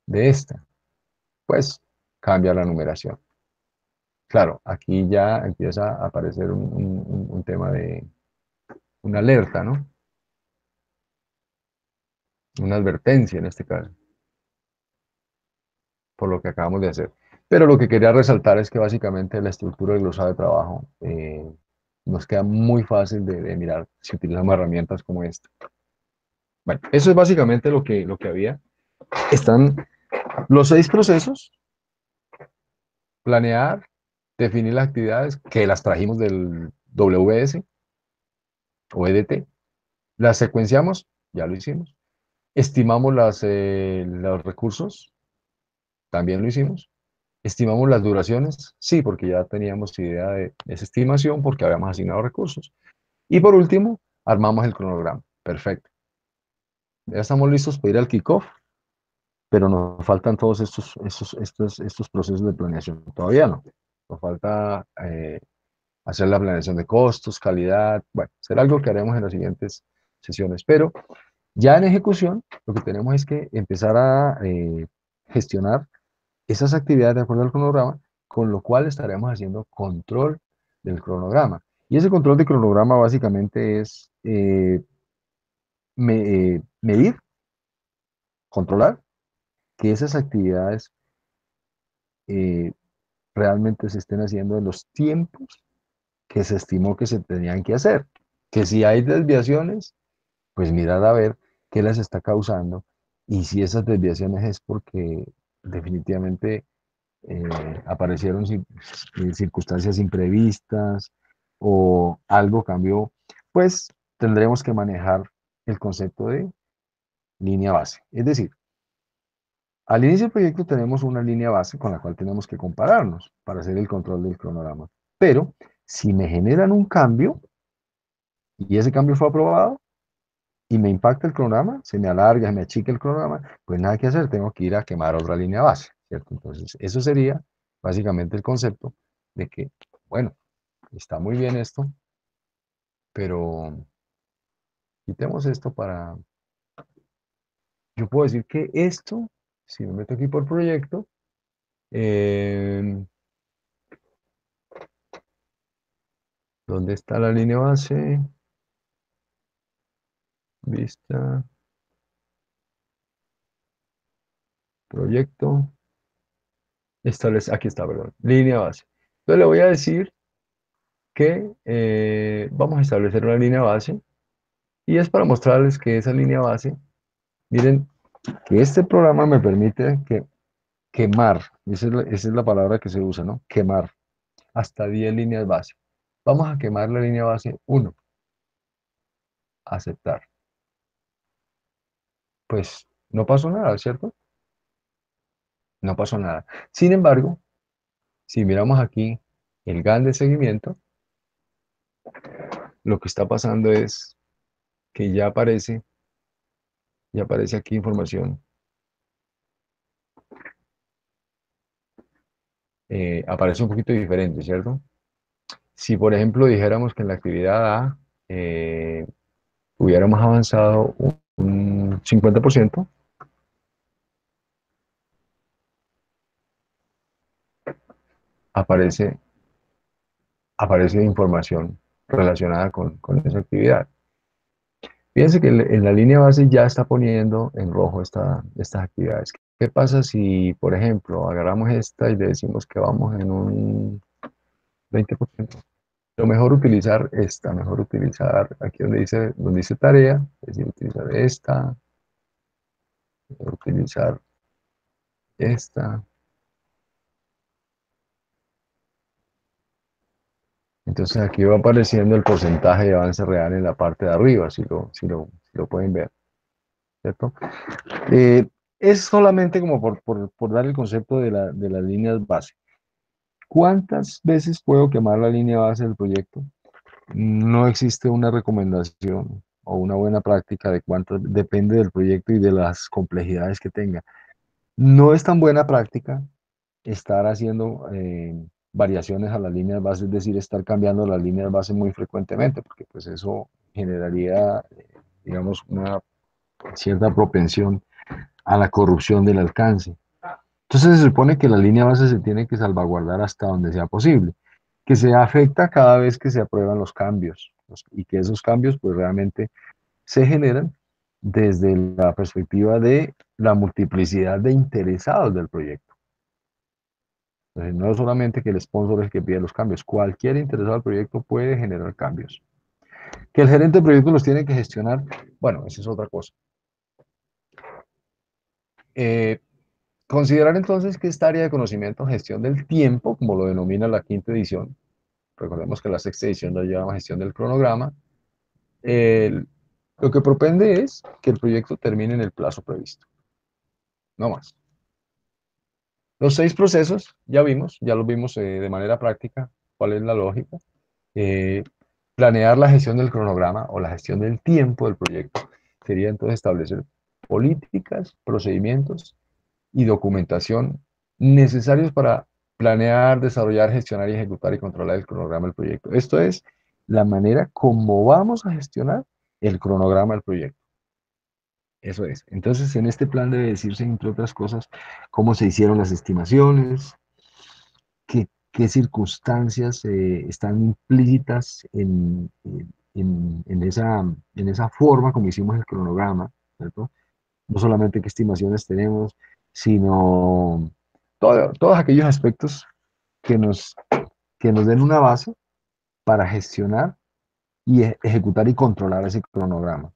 de esta? pues cambia la numeración. Claro, aquí ya empieza a aparecer un tema de una alerta, ¿no? Una advertencia en este caso, por lo que acabamos de hacer. Pero lo que quería resaltar es que básicamente la estructura del glosado de trabajo nos queda muy fácil de mirar si utilizamos herramientas como esta. Bueno, eso es básicamente lo que había. Están los 6 procesos: planear, definir las actividades, que las trajimos del WS o EDT, las secuenciamos, ya lo hicimos. Estimamos los recursos, también lo hicimos. Estimamos las duraciones, sí, porque ya teníamos idea de esa estimación porque habíamos asignado recursos. Y por último, armamos el cronograma. Perfecto. Ya estamos listos para ir al kickoff, pero nos faltan todos estos procesos de planeación. Todavía no. Nos falta hacer la planeación de costos, calidad. Bueno, será algo que haremos en las siguientes sesiones. Pero ya en ejecución, lo que tenemos es que empezar a gestionar esas actividades de acuerdo al cronograma, con lo cual estaremos haciendo control del cronograma. Y ese control de cronograma básicamente es medir, controlar que esas actividades eh, realmente se estén haciendo en los tiempos que se estimó que se tenían que hacer. Que si hay desviaciones, pues mirar a ver qué las está causando y si esas desviaciones es porque definitivamente aparecieron circunstancias imprevistas o algo cambió, pues tendremos que manejar el concepto de línea base. Es decir, al inicio del proyecto tenemos una línea base con la cual tenemos que compararnos para hacer el control del cronograma. Pero si me generan un cambio y ese cambio fue aprobado y me impacta el cronograma, se me alarga, se me achica el cronograma, pues nada que hacer, tengo que ir a quemar otra línea base, ¿cierto? Entonces, eso sería básicamente el concepto de que, bueno, está muy bien esto, pero quitemos esto para, yo puedo decir que esto, si me meto aquí por proyecto, eh, ¿dónde está la línea base? Vista, proyecto, establece, aquí está, perdón, línea base. Entonces le voy a decir que vamos a establecer una línea base y es para mostrarles que esa línea base, miren, que este programa me permite quemar, esa es la palabra que se usa, ¿no? Quemar hasta 10 líneas base. Vamos a quemar la línea base 1, aceptar. Pues no pasó nada, ¿cierto? No pasó nada. Sin embargo, si miramos aquí el GAN de seguimiento, lo que está pasando es que ya aparece aquí información. Aparece un poquito diferente, ¿cierto? Si, por ejemplo, dijéramos que en la actividad A hubiéramos avanzado un 50%, aparece, aparece información relacionada con esa actividad. Fíjense que en la línea base ya está poniendo en rojo estas actividades. ¿Qué pasa si, por ejemplo, agarramos esta y le decimos que vamos en un 20%? Lo mejor utilizar esta, mejor utilizar aquí donde dice tarea, es decir, utilizar esta, utilizar esta. Entonces aquí va apareciendo el porcentaje de avance real en la parte de arriba, si lo pueden ver, ¿cierto? Eh, es solamente como por dar el concepto de las líneas base. ¿Cuántas veces puedo quemar la línea base del proyecto? No existe una recomendación o una buena práctica de cuántas, depende del proyecto y de las complejidades que tenga. No es tan buena práctica estar haciendo variaciones a las líneas base, es decir, estar cambiando las líneas base muy frecuentemente, porque pues eso generaría, digamos, una cierta propensión a la corrupción del alcance. Entonces se supone que la línea base se tiene que salvaguardar hasta donde sea posible, que se afecta cada vez que se aprueban los cambios y que esos cambios pues realmente se generan desde la perspectiva de la multiplicidad de interesados del proyecto. Entonces, no es solamente que el sponsor es el que pide los cambios, cualquier interesado del proyecto puede generar cambios. Que el gerente de proyecto los tiene que gestionar, bueno, esa es otra cosa. Eh, Considerar entonces que esta área de conocimiento, gestión del tiempo, como lo denomina la quinta edición, recordemos que la sexta edición la llama gestión del cronograma, el- lo que propende es que el proyecto termine en el plazo previsto, no más. Los 6 procesos, ya vimos, ya los vimos de manera práctica, cuál es la lógica. Eh, Planear la gestión del cronograma o la gestión del tiempo del proyecto sería entonces establecer políticas, procedimientos y documentación necesarios para planear, desarrollar, gestionar y ejecutar y controlar el cronograma del proyecto. Esto es la manera como vamos a gestionar el cronograma del proyecto. Eso es. Entonces, en este plan debe decirse, entre otras cosas, cómo se hicieron las estimaciones, qué circunstancias están implícitas en esa forma como hicimos el cronograma, ¿cierto? No solamente qué estimaciones tenemos, sino todos aquellos aspectos que nos, que nos den una base para gestionar y ejecutar y controlar ese cronograma.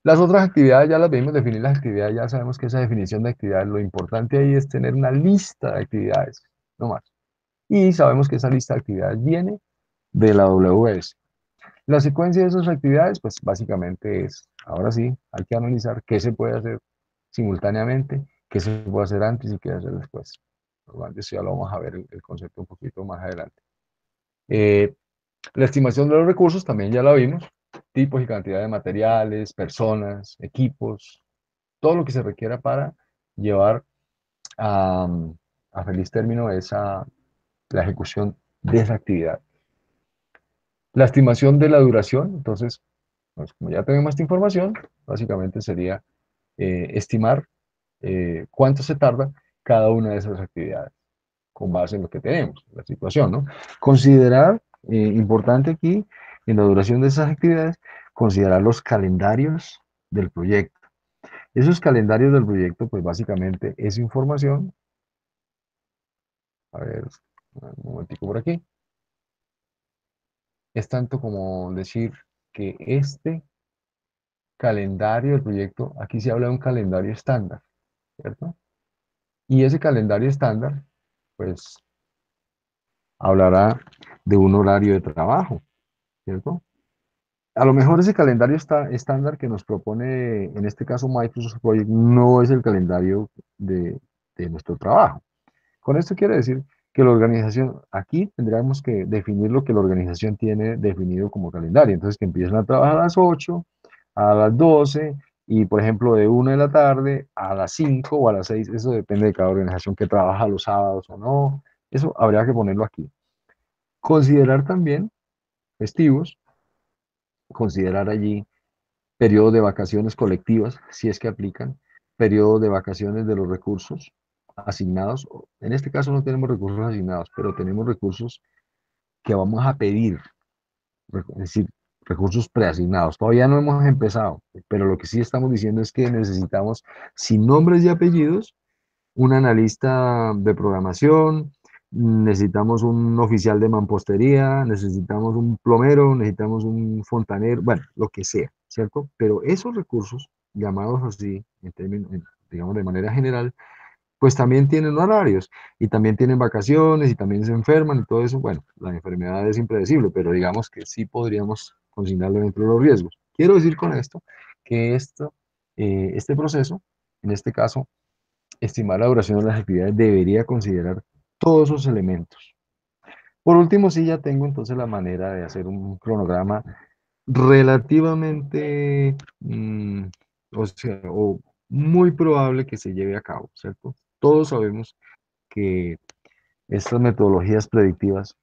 Las otras actividades ya las vimos, definir las actividades, ya sabemos que esa definición de actividades, lo importante ahí es tener una lista de actividades, no más. Y sabemos que esa lista de actividades viene de la WS. La secuencia de esas actividades, pues básicamente es, ahora sí, hay que analizar qué se puede hacer simultáneamente, qué se puede hacer antes y qué hacer después. Eso ya lo vamos a ver el concepto un poquito más adelante. Eh, la estimación de los recursos también ya la vimos, tipos y cantidad de materiales, personas, equipos, todo lo que se requiera para llevar a, a feliz término la ejecución de esa actividad. La estimación de la duración, entonces, pues, como ya tenemos esta información, básicamente sería estimar cuánto se tarda cada una de esas actividades, con base en lo que tenemos, la situación, ¿no? Considerar, importante aquí, en la duración de esas actividades, considerar los calendarios del proyecto. Esos calendarios del proyecto, pues básicamente es información, a ver, un momentico por aquí, es tanto como decir que este calendario del proyecto, aquí se habla de un calendario estándar, ¿cierto? Y ese calendario estándar, pues, hablará de un horario de trabajo, ¿cierto? A lo mejor ese calendario estándar que nos propone, en este caso Microsoft Project, no es el calendario de nuestro trabajo. Con esto quiere decir que la organización, aquí tendríamos que definir lo que la organización tiene definido como calendario. Entonces, que empiezan a trabajar a las 8, a las 12 y, por ejemplo, de 1 de la tarde a las 5 o a las 6. Eso depende de cada organización que trabaja los sábados o no. Eso habría que ponerlo aquí. Considerar también festivos, considerar allí periodos de vacaciones colectivas, si es que aplican, periodos de vacaciones de los recursos asignados. En este caso no tenemos recursos asignados, pero tenemos recursos que vamos a pedir, es decir, recursos preasignados. Todavía no hemos empezado, pero lo que sí estamos diciendo es que necesitamos, sin nombres y apellidos, un analista de programación, necesitamos un oficial de mampostería, necesitamos un plomero, necesitamos un fontanero, bueno, lo que sea, ¿cierto? Pero esos recursos, llamados así, digamos de manera general, pues también tienen horarios y también tienen vacaciones y también se enferman y todo eso. Bueno, la enfermedad es impredecible, pero digamos que sí podríamos consignarlo dentro de los riesgos. Quiero decir con esto que este proceso, en este caso, estimar la duración de las actividades debería considerar todos esos elementos. Por último, sí ya tengo entonces la manera de hacer un cronograma relativamente, o sea, o muy probable que se lleve a cabo, ¿cierto? Todos sabemos que estas metodologías predictivas,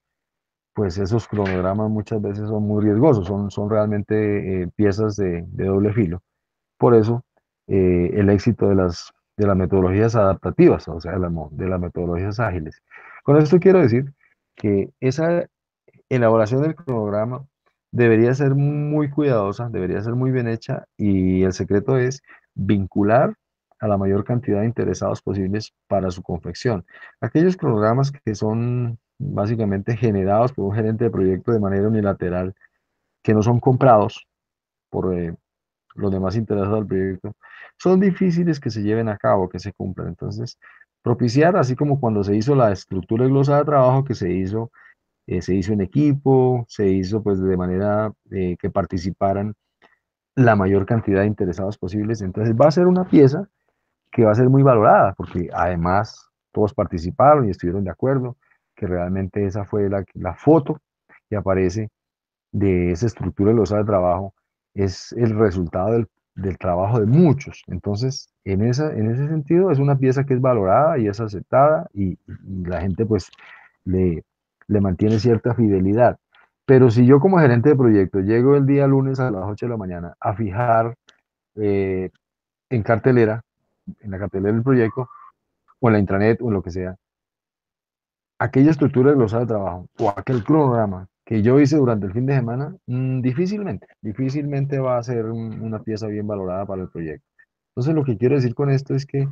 pues esos cronogramas muchas veces son muy riesgosos, son realmente piezas de doble filo. Por eso, el éxito de las metodologías adaptativas, o sea, de las metodologías ágiles. Con esto quiero decir que esa elaboración del cronograma debería ser muy cuidadosa, debería ser muy bien hecha y el secreto es vincular a la mayor cantidad de interesados posibles para su confección. Aquellos cronogramas que son básicamente generados por un gerente de proyecto de manera unilateral, que no son comprados por los demás interesados del proyecto, son difíciles que se lleven a cabo, que se cumplan. Entonces, propiciar, así como cuando se hizo la estructura de glosa de trabajo que se hizo en equipo, se hizo pues de manera que participaran la mayor cantidad de interesados posibles. Entonces va a ser una pieza que va a ser muy valorada, porque además todos participaron y estuvieron de acuerdo, que realmente esa fue la foto que aparece de esa estructura de losa de trabajo, es el resultado del trabajo de muchos. Entonces, en ese sentido, es una pieza que es valorada y es aceptada y la gente pues le, le mantiene cierta fidelidad. Pero si yo como gerente de proyecto llego el día lunes a las 8 de la mañana a fijar eh, en cartelera, en la cartelera del proyecto, o en la intranet o en lo que sea, aquella estructura de glosado de trabajo o aquel cronograma que yo hice durante el fin de semana, difícilmente va a ser una pieza bien valorada para el proyecto. Entonces, lo que quiero decir con esto es que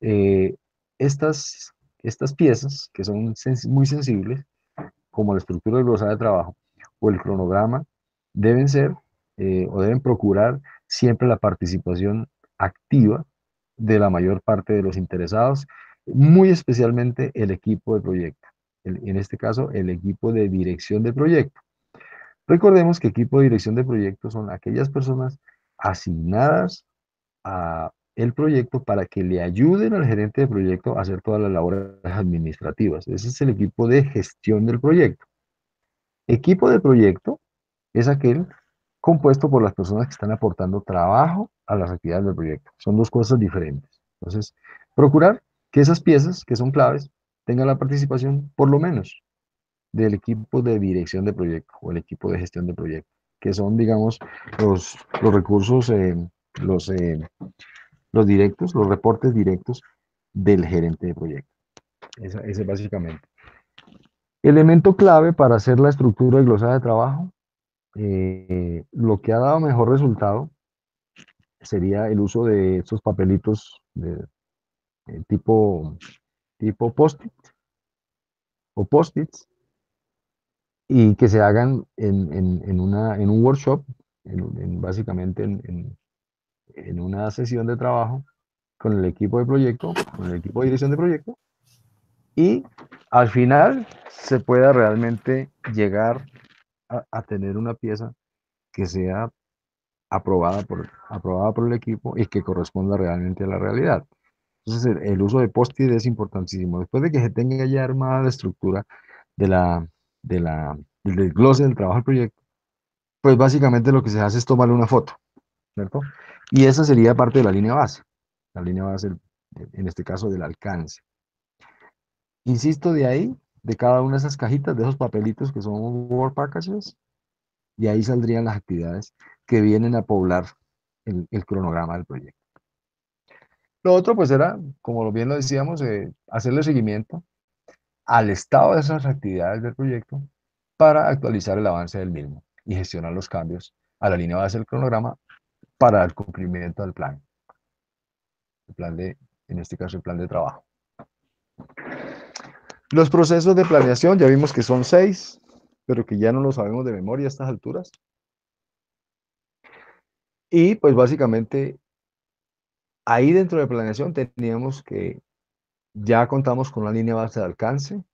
eh, estas, estas piezas, que son muy sensibles, como la estructura glosada de trabajo o el cronograma, deben ser o deben procurar siempre la participación activa de la mayor parte de los interesados, muy especialmente el equipo de proyecto, en este caso el equipo de dirección de proyecto. Recordemos que equipo de dirección de proyecto son aquellas personas asignadas a el proyecto para que le ayuden al gerente de proyecto a hacer todas las labores administrativas. Ese es el equipo de gestión del proyecto. Equipo de proyecto es aquel compuesto por las personas que están aportando trabajo a las actividades del proyecto. Son dos cosas diferentes. Entonces, procurar que esas piezas que son claves tengan la participación, por lo menos, del equipo de dirección de proyecto o el equipo de gestión de proyecto, que son, digamos, los recursos, los, eh, los directos, los reportes directos del gerente de proyecto. Ese es básicamente. Elemento clave para hacer la estructura de glosada de trabajo, lo que ha dado mejor resultado sería el uso de estos papelitos tipo, tipo post-it o post-its y que se hagan en un workshop, básicamente en una sesión de trabajo con el equipo de proyecto, con el equipo de dirección de proyecto y al final se pueda realmente llegar a tener una pieza que sea aprobada por el equipo y que corresponda realmente a la realidad. Entonces, el uso de post-it es importantísimo. Después de que se tenga ya armada la estructura de del desglose del trabajo del proyecto, pues básicamente lo que se hace es tomarle una foto, ¿cierto? Y esa sería parte de la línea base, en este caso del alcance. Insisto, de ahí, de cada una de esas cajitas, de esos papelitos que son Word Packages, y ahí saldrían las actividades que vienen a poblar el cronograma del proyecto. Lo otro, pues, era, como bien lo decíamos, hacerle seguimiento al estado de esas actividades del proyecto para actualizar el avance del mismo y gestionar los cambios a la línea base del cronograma para el cumplimiento del plan, en este caso, el plan de trabajo. Los procesos de planeación, ya vimos que son 6, pero que ya no lo sabemos de memoria a estas alturas. Y pues básicamente ahí dentro de planeación teníamos que ya contamos con una línea base de alcance,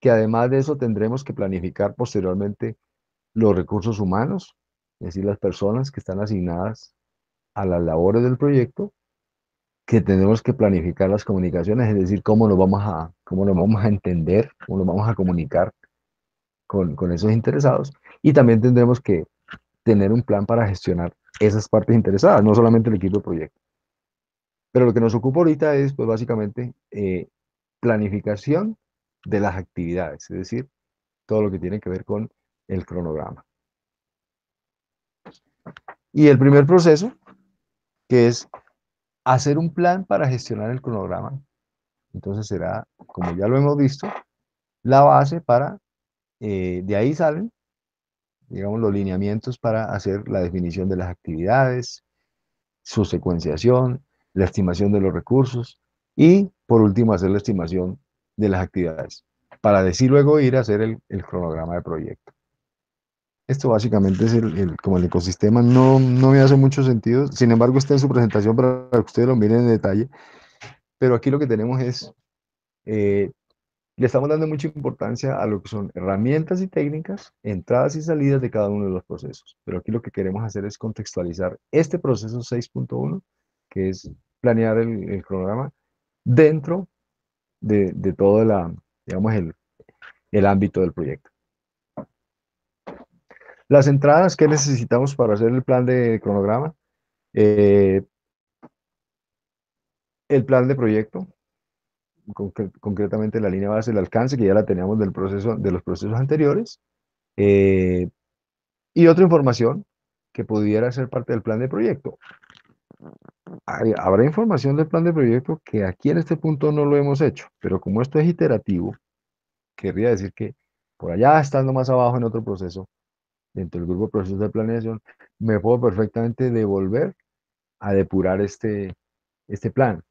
que además de eso tendremos que planificar posteriormente los recursos humanos, es decir, las personas que están asignadas a las labores del proyecto, que tenemos que planificar las comunicaciones, es decir, cómo nos vamos a entender, cómo nos vamos a comunicar con esos interesados, y también tendremos que tener un plan para gestionar esas partes interesadas, no solamente el equipo de proyecto. Pero lo que nos ocupa ahorita es, pues básicamente, planificación de las actividades, es decir, todo lo que tiene que ver con el cronograma. Y el primer proceso, que es hacer un plan para gestionar el cronograma. Entonces será, como ya lo hemos visto, la base para, de ahí salen, digamos, los lineamientos para hacer la definición de las actividades, su secuenciación, la estimación de los recursos y, por último, hacer la estimación de las actividades, para decir luego ir a hacer el cronograma de proyecto. Esto básicamente es como el ecosistema, no me hace mucho sentido, sin embargo está en su presentación para que ustedes lo miren en detalle, pero aquí lo que tenemos es, eh, le estamos dando mucha importancia a lo que son herramientas y técnicas, entradas y salidas de cada uno de los procesos. Pero aquí lo que queremos hacer es contextualizar este proceso 6.1, que es planear el cronograma, dentro de todo digamos, el ámbito del proyecto. Las entradas que necesitamos para hacer el plan de cronograma, eh, el plan de proyecto, concretamente la línea base, el alcance, que ya la teníamos del proceso, de los procesos anteriores, eh, y otra información que pudiera ser parte del plan de proyecto. Habrá información del plan de proyecto que aquí en este punto no lo hemos hecho, pero como esto es iterativo, querría decir que por allá, estando más abajo en otro proceso, dentro del grupo de procesos de planeación, me puedo perfectamente devolver a depurar este plan.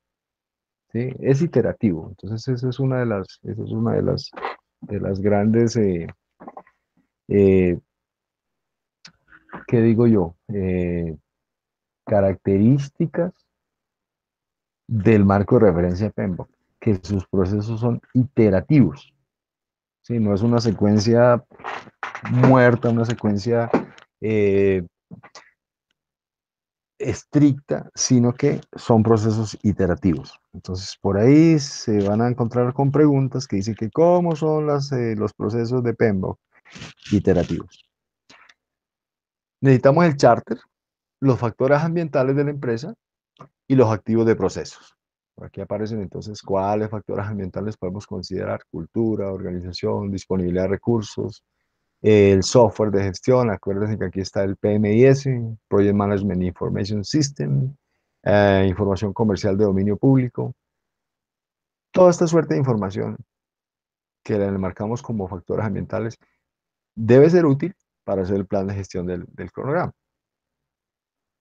¿Sí? Es iterativo. Entonces, esa es una de las grandes, ¿qué digo yo? Características del marco de referencia PMBOK, que sus procesos son iterativos. ¿Sí? No es una secuencia muerta, una secuencia eh, estricta, sino que son procesos iterativos. Entonces, por ahí se van a encontrar con preguntas que dicen que cómo son los procesos de PMBOK iterativos. Necesitamos el charter, los factores ambientales de la empresa y los activos de procesos. Por aquí aparecen entonces cuáles factores ambientales podemos considerar: cultura, organización, disponibilidad de recursos, el software de gestión. Acuérdense que aquí está el PMIS, Project Management Information System, información comercial de dominio público. Toda esta suerte de información que la enmarcamos como factores ambientales debe ser útil para hacer el plan de gestión del cronograma.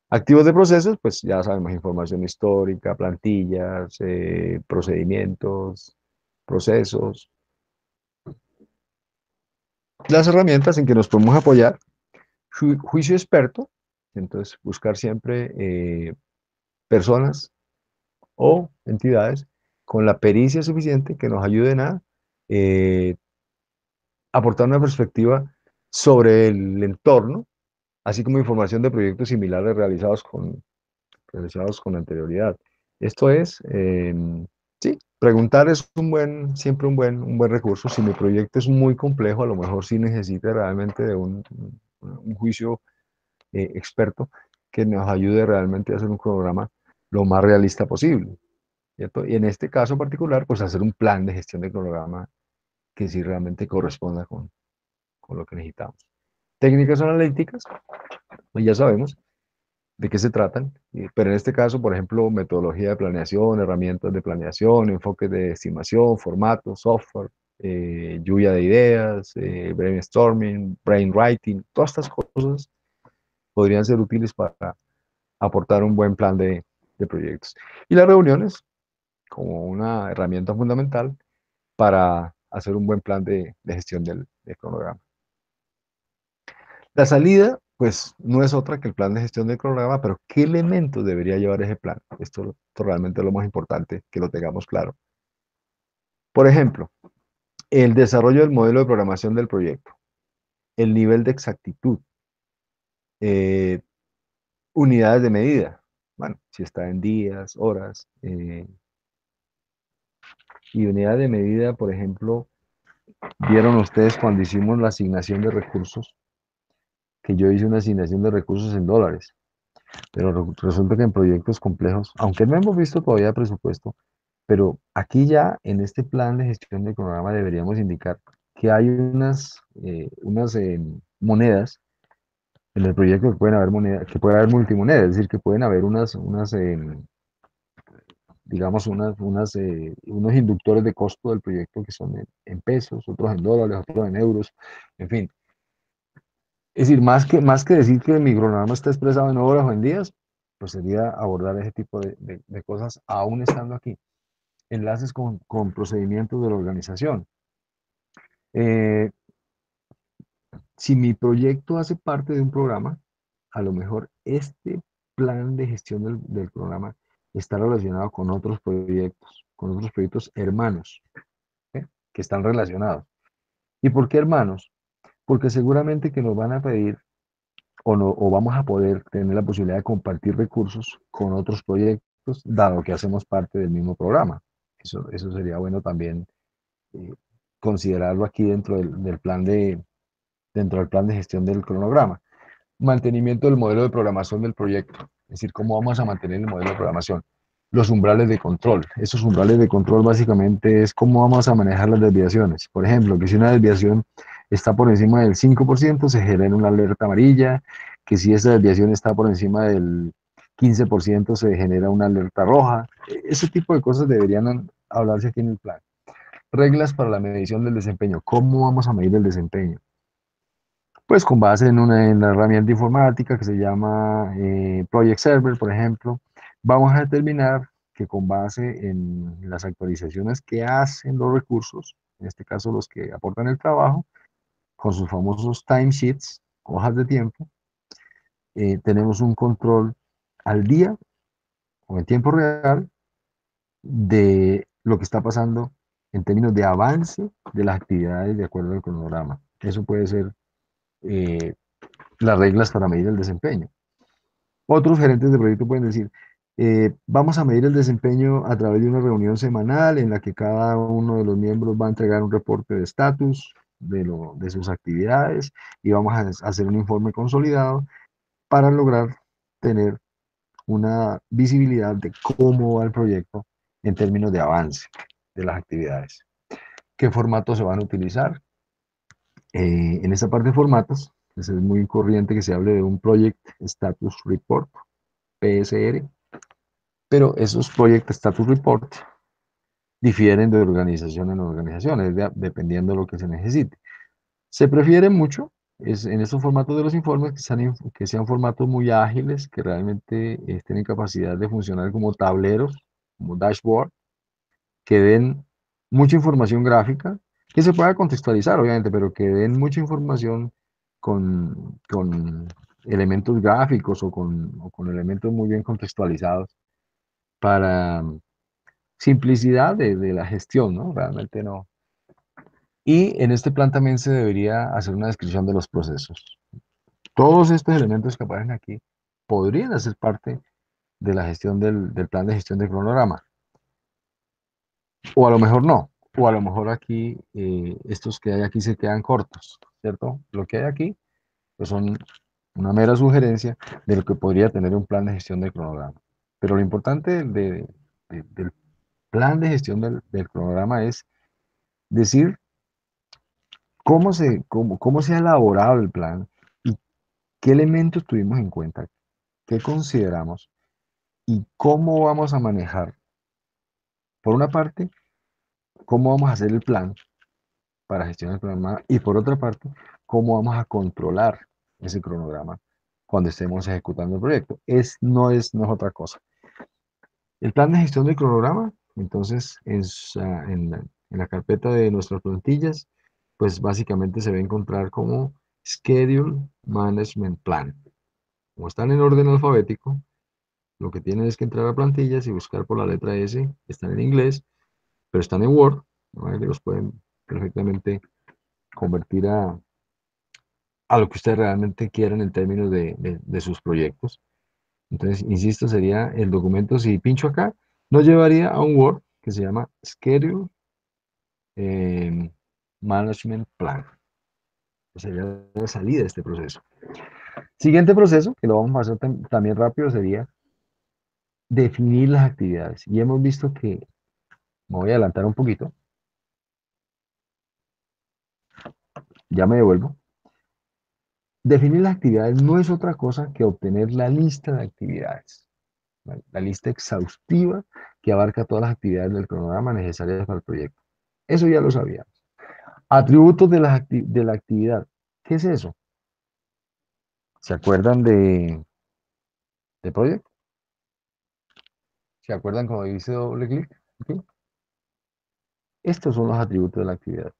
Activos de procesos, pues ya sabemos, información histórica, plantillas, procedimientos, procesos, las herramientas en que nos podemos apoyar, juicio experto, entonces buscar siempre personas o entidades con la pericia suficiente que nos ayuden a eh, aportar una perspectiva sobre el entorno, así como información de proyectos similares realizados con anterioridad. Esto es, sí, preguntar es siempre un buen recurso. Si mi proyecto es muy complejo, a lo mejor sí necesita realmente de un juicio experto que nos ayude realmente a hacer un cronograma lo más realista posible, ¿cierto? Y en este caso particular, pues hacer un plan de gestión de cronograma que sí realmente corresponda con lo que necesitamos. Técnicas analíticas, pues ya sabemos de qué se tratan, pero en este caso, por ejemplo, metodología de planeación, herramientas de planeación, enfoques de estimación, formatos, software, lluvia de ideas, brainstorming, brainwriting, todas estas cosas podrían ser útiles para aportar un buen plan de proyectos. Y las reuniones como una herramienta fundamental para hacer un buen plan de gestión del cronograma. La salida, pues, no es otra que el plan de gestión del cronograma, pero ¿qué elementos debería llevar ese plan? Esto realmente es lo más importante, que lo tengamos claro. Por ejemplo, el desarrollo del modelo de programación del proyecto, el nivel de exactitud, eh, unidades de medida, bueno, si está en días, horas, y unidad de medida, por ejemplo, vieron ustedes cuando hicimos la asignación de recursos, que yo hice una asignación de recursos en dólares. Pero resulta que en proyectos complejos, aunque no hemos visto todavía presupuesto, pero aquí ya en este plan de gestión del cronograma deberíamos indicar que hay unas monedas en el proyecto, que pueden haber monedas, que puede haber multimonedas, es decir, que pueden haber digamos, unos inductores de costo del proyecto que son en pesos, otros en dólares, otros en euros, en fin. Es decir, más que decir que mi cronograma está expresado en horas o en días, pues sería abordar ese tipo de cosas aún estando aquí. Enlaces con procedimientos de la organización. Eh, si mi proyecto hace parte de un programa, a lo mejor este plan de gestión del programa está relacionado con otros proyectos hermanos, ¿eh? Que están relacionados. ¿Y por qué hermanos? Porque seguramente que nos van a pedir o, no, o vamos a poder tener la posibilidad de compartir recursos con otros proyectos, dado que hacemos parte del mismo programa. Eso sería bueno también eh, considerarlo aquí dentro del plan de gestión del cronograma. Mantenimiento del modelo de programación del proyecto, es decir, cómo vamos a mantener el modelo de programación. Los umbrales de control. Esos umbrales de control básicamente es cómo vamos a manejar las desviaciones. Por ejemplo, que si una desviación está por encima del 5%, se genera una alerta amarilla, que si esa desviación está por encima del 15%, se genera una alerta roja. Ese tipo de cosas deberían hablarse aquí en el plan. Reglas para la medición del desempeño. ¿Cómo vamos a medir el desempeño? Pues con base en la herramienta informática que se llama Project Server, por ejemplo, vamos a determinar que con base en las actualizaciones que hacen los recursos, en este caso los que aportan el trabajo, con sus famosos timesheets, hojas de tiempo, tenemos un control al día o en tiempo real de lo que está pasando en términos de avance de las actividades de acuerdo al cronograma. Eso puede ser eh, las reglas para medir el desempeño. Otros gerentes de proyecto pueden decir, vamos a medir el desempeño a través de una reunión semanal en la que cada uno de los miembros va a entregar un reporte de estatus de sus actividades y vamos a hacer un informe consolidado para lograr tener una visibilidad de cómo va el proyecto en términos de avance de las actividades. ¿Qué formatos se van a utilizar? En esta parte de formatos, pues es muy corriente que se hable de un Project Status Report, PSR, pero esos Project Status Report difieren de organización en organización, dependiendo de lo que se necesite. Se prefiere mucho en estos formatos de los informes que sean formatos muy ágiles, que realmente tienen capacidad de funcionar como tableros, como dashboard, que den mucha información gráfica, que se pueda contextualizar, obviamente, pero que den mucha información con elementos gráficos o con elementos muy bien contextualizados para simplicidad de la gestión, ¿no? Realmente no. Y en este plan también se debería hacer una descripción de los procesos. Todos estos elementos que aparecen aquí podrían hacer parte de la gestión del plan de gestión de cronograma. O a lo mejor no. O a lo mejor aquí, estos que hay aquí se quedan cortos, ¿cierto? Lo que hay aquí, pues son una mera sugerencia de lo que podría tener un plan de gestión de cronograma. Pero lo importante del plan de gestión del cronograma es decir cómo se ha elaborado el plan y qué elementos tuvimos en cuenta, qué consideramos y cómo vamos a manejar, por una parte, cómo vamos a hacer el plan para gestionar el cronograma y por otra parte, cómo vamos a controlar ese cronograma cuando estemos ejecutando el proyecto. No es otra cosa. El plan de gestión del cronograma, entonces, en la carpeta de nuestras plantillas, pues básicamente se va a encontrar como Schedule Management Plan. Como están en orden alfabético, lo que tienen es que entrar a plantillas y buscar por la letra S. Están en inglés, pero están en Word, ¿no? Que los pueden perfectamente convertir a lo que ustedes realmente quieran en términos de sus proyectos. Entonces, insisto, sería el documento, si pincho acá, nos llevaría a un Word que se llama Schedule Management Plan. Sería la salida de este proceso. Siguiente proceso, que lo vamos a hacer también rápido, sería definir las actividades. Y hemos visto que, me voy a adelantar un poquito, ya me devuelvo. Definir las actividades no es otra cosa que obtener la lista de actividades. La lista exhaustiva que abarca todas las actividades del cronograma necesarias para el proyecto. Eso ya lo sabía. Atributos de de la actividad. ¿Qué es eso? ¿Se acuerdan de Project? ¿Se acuerdan cuando dice doble clic? Aquí. Estos son los atributos de la actividad.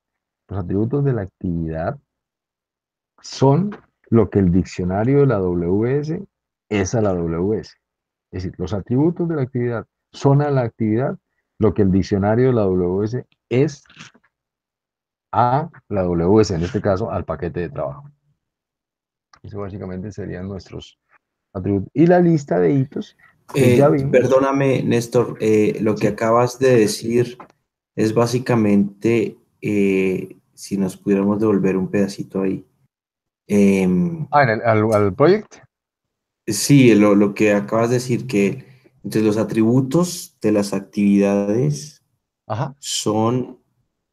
Los atributos de la actividad son lo que el diccionario de la WS es a la WS. Es decir, los atributos de la actividad son a la actividad lo que el diccionario de la WS es a la WS, en este caso al paquete de trabajo. Eso básicamente serían nuestros atributos. Y la lista de hitos que ya vimos. Perdóname, Néstor, lo que Sí. acabas de decir es básicamente, si nos pudiéramos devolver un pedacito ahí. Em, Ah, al project. sí, lo que acabas de decir, que entre los atributos de las actividades Ajá. son,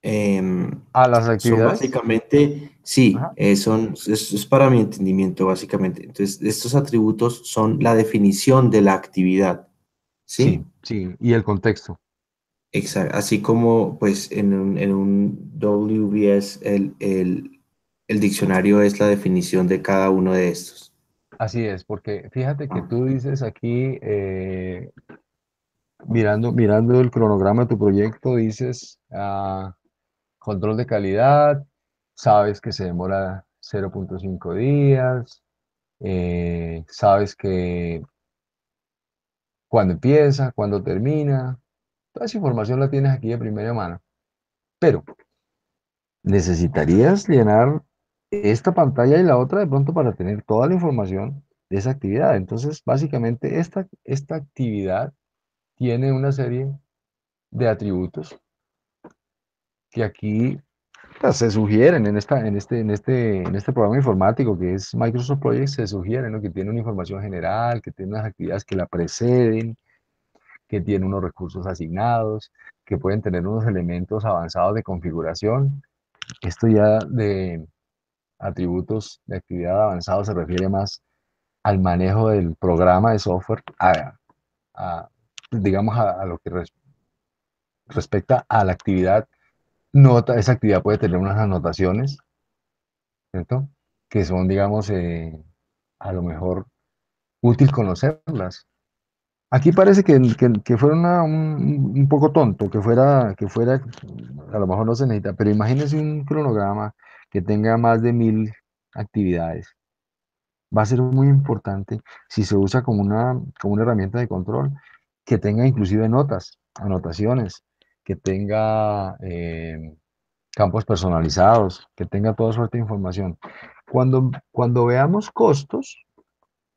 em, A las son actividades. básicamente, sí, Ajá. es para mi entendimiento, básicamente. Entonces, estos atributos son la definición de la actividad, Sí, ¿sí? sí. Y el contexto. Exacto, así como pues en un WBS el diccionario es la definición de cada uno de estos. Así es, porque fíjate que tú dices aquí, mirando el cronograma de tu proyecto, dices control de calidad, sabes que se demora 0,5 días, sabes que cuándo empieza, cuándo termina, toda esa información la tienes aquí de primera mano, pero necesitarías llenar esta pantalla y la otra de pronto para tener toda la información de esa actividad. Entonces, básicamente, esta actividad tiene una serie de atributos que aquí pues, se sugieren en este programa informático que es Microsoft Project, se sugieren, ¿no? Que tiene una información general, que tiene unas actividades que la preceden, que tiene unos recursos asignados, que pueden tener unos elementos avanzados de configuración. Esto ya de atributos de actividad avanzados se refiere más al manejo del programa de software, a, digamos, a lo que respecta a la actividad. Nota, esa actividad puede tener unas anotaciones, ¿cierto? Que son, digamos, a lo mejor útil conocerlas. Aquí parece que fuera un poco tonto, que fuera, a lo mejor no se necesita, pero imagínense un cronograma que tenga más de 1000 actividades. Va a ser muy importante si se usa como una herramienta de control, que tenga inclusive notas, anotaciones, que tenga campos personalizados, que tenga toda suerte de información. Cuando veamos costos,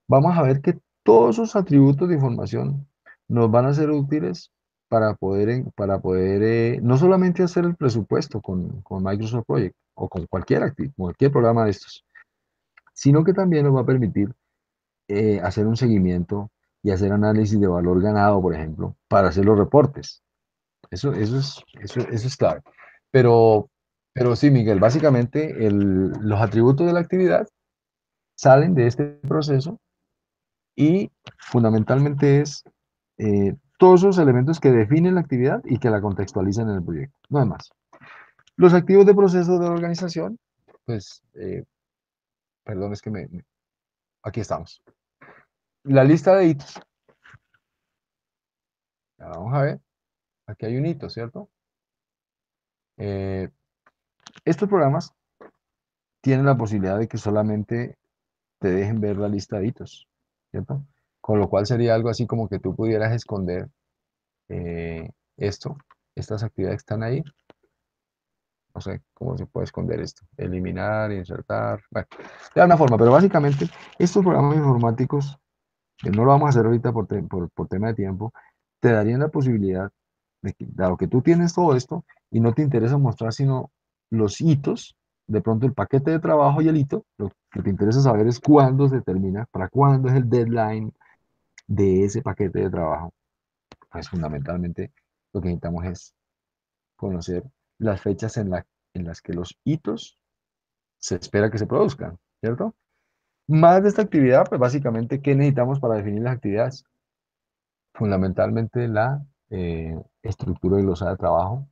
vamos a ver que todos esos atributos de información nos van a ser útiles para poder no solamente hacer el presupuesto con Microsoft Project o con cualquier programa de estos, sino que también nos va a permitir hacer un seguimiento y hacer análisis de valor ganado, por ejemplo, para hacer los reportes. Eso es clave. Pero, pero sí, Miguel, básicamente los atributos de la actividad salen de este proceso y fundamentalmente es todos esos elementos que definen la actividad y que la contextualizan en el proyecto. No hay más. Los activos de proceso de organización, pues, perdón, es que aquí estamos. La lista de hitos. Vamos a ver. Aquí hay un hito, ¿cierto? Eh, estos programas tienen la posibilidad de que solamente te dejen ver la lista de hitos, ¿cierto? Con lo cual sería algo así como que tú pudieras esconder eh, esto, estas actividades que están ahí. No sé cómo se puede esconder esto. Eliminar, insertar. Bueno, de una forma, pero básicamente estos programas informáticos, que no lo vamos a hacer ahorita por tema de tiempo, te darían la posibilidad de que, dado que tú tienes todo esto y no te interesa mostrar sino los hitos, de pronto el paquete de trabajo y el hito, lo que te interesa saber es cuándo se termina, para cuándo es el deadline de ese paquete de trabajo. Pues fundamentalmente lo que necesitamos es conocer las fechas en las que los hitos se espera que se produzcan, ¿cierto? Más de esta actividad, pues básicamente, ¿qué necesitamos para definir las actividades? fundamentalmente la estructura glosada de trabajo,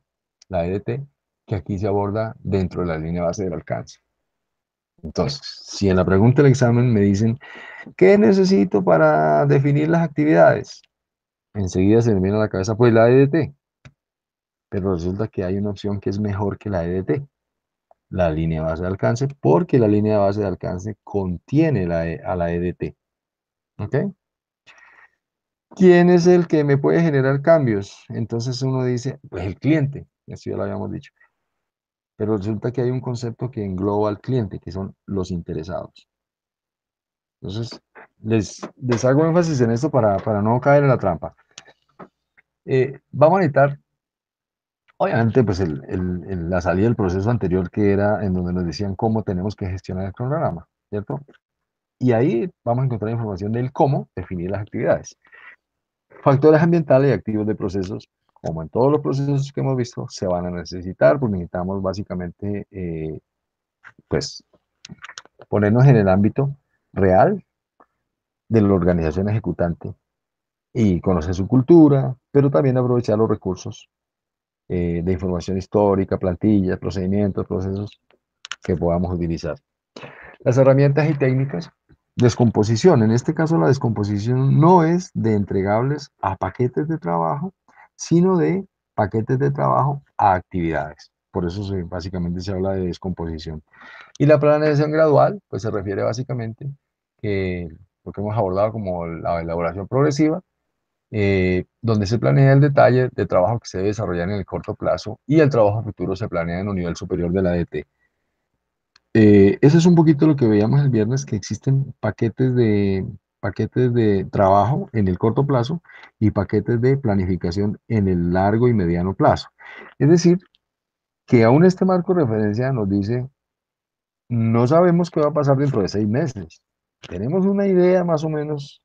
la EDT, que aquí se aborda dentro de la línea base del alcance. Entonces, si en la pregunta del examen me dicen, ¿qué necesito para definir las actividades? Enseguida se me viene a la cabeza, pues la EDT, pero resulta que hay una opción que es mejor que la EDT, la línea base de alcance, porque la línea base de alcance contiene a la EDT. ¿Ok? ¿Quién es el que me puede generar cambios? Entonces uno dice, pues el cliente, eso ya lo habíamos dicho. Pero resulta que hay un concepto que engloba al cliente, que son los interesados. Entonces, les hago énfasis en esto para no caer en la trampa. Vamos a necesitar, obviamente, pues la salida del proceso anterior que era en donde nos decían cómo tenemos que gestionar el cronograma, ¿cierto? Y ahí vamos a encontrar información del cómo definir las actividades. Factores ambientales y activos de procesos, como en todos los procesos que hemos visto, se van a necesitar, porque necesitamos básicamente, pues, ponernos en el ámbito real de la organización ejecutante y conocer su cultura, pero también aprovechar los recursos de información histórica, plantillas, procedimientos, procesos que podamos utilizar. Las herramientas y técnicas, descomposición. En este caso, la descomposición no es de entregables a paquetes de trabajo, sino de paquetes de trabajo a actividades. Por eso básicamente se habla de descomposición. Y la planeación gradual, pues se refiere básicamente que lo que hemos abordado como la elaboración progresiva, donde se planea el detalle de trabajo que se debe desarrollar en el corto plazo y el trabajo futuro se planea en un nivel superior de la DT. Eso es un poquito lo que veíamos el viernes, que existen paquetes de trabajo en el corto plazo y paquetes de planificación en el largo y mediano plazo. Es decir, que aún este marco de referencia nos dice, no sabemos qué va a pasar dentro de 6 meses. Tenemos una idea más o menos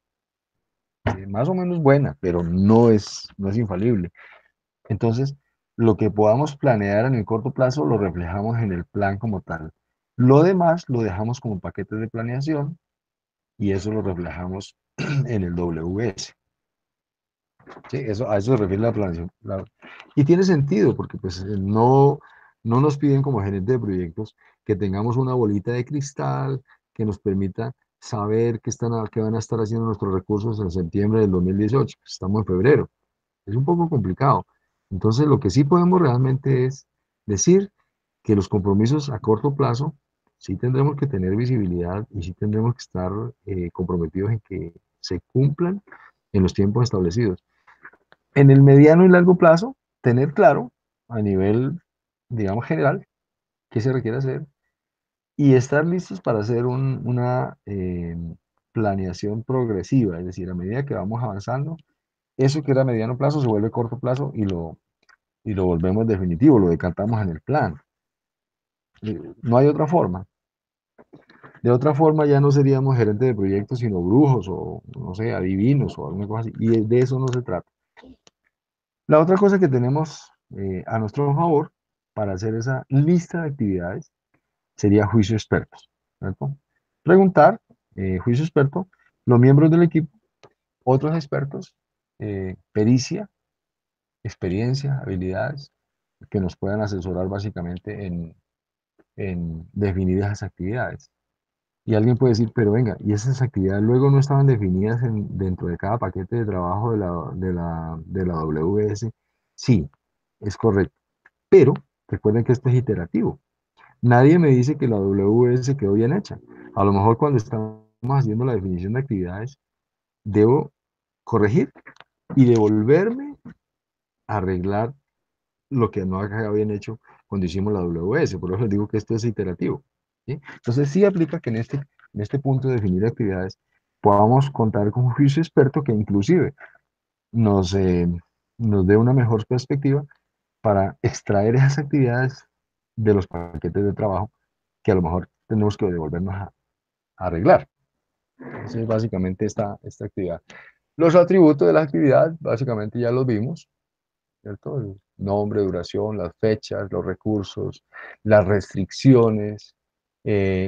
buena, pero no es infalible. Entonces, lo que podamos planear en el corto plazo lo reflejamos en el plan como tal. Lo demás lo dejamos como paquetes de planeación y eso lo reflejamos en el WS. ¿Sí? A eso se refiere la planeación. Y tiene sentido porque pues no nos piden como gerente de proyectos que tengamos una bolita de cristal que nos permita saber qué van a estar haciendo nuestros recursos en septiembre del 2018. Estamos en febrero. Es un poco complicado. Entonces, lo que sí podemos realmente es decir que los compromisos a corto plazo sí tendremos que tener visibilidad y sí tendremos que estar comprometidos en que se cumplan en los tiempos establecidos. En el mediano y largo plazo, tener claro a nivel, digamos, general, qué se requiere hacer y estar listos para hacer una planeación progresiva, es decir, a medida que vamos avanzando, eso que era mediano plazo se vuelve corto plazo y lo volvemos definitivo, lo decantamos en el plan. No hay otra forma. De otra forma ya no seríamos gerentes de proyectos, sino brujos o, no sé, adivinos o alguna cosa así. Y de eso no se trata. La otra cosa que tenemos a nuestro favor para hacer esa lista de actividades sería juicio expertos, ¿cierto? Preguntar, juicio experto, los miembros del equipo, otros expertos, pericia, experiencia, habilidades, que nos puedan asesorar básicamente en definir esas actividades. Y alguien puede decir, pero venga, ¿y esas actividades luego no estaban definidas dentro de cada paquete de trabajo de la WS? Sí, es correcto. Pero recuerden que esto es iterativo. Nadie me dice que la WS quedó bien hecha. A lo mejor cuando estamos haciendo la definición de actividades, debo corregir y devolverme a arreglar lo que no ha quedado bien hecho cuando hicimos la WS. Por eso les digo que esto es iterativo. ¿Sí? Entonces sí aplica que en este punto de definir actividades podamos contar con un juicio experto que inclusive nos, eh, nos dé una mejor perspectiva para extraer esas actividades de los paquetes de trabajo que a lo mejor tenemos que devolvernos a arreglar. Esa es básicamente esta actividad. Los atributos de la actividad, básicamente ya los vimos. ¿Cierto? El nombre, duración, las fechas, los recursos, las restricciones,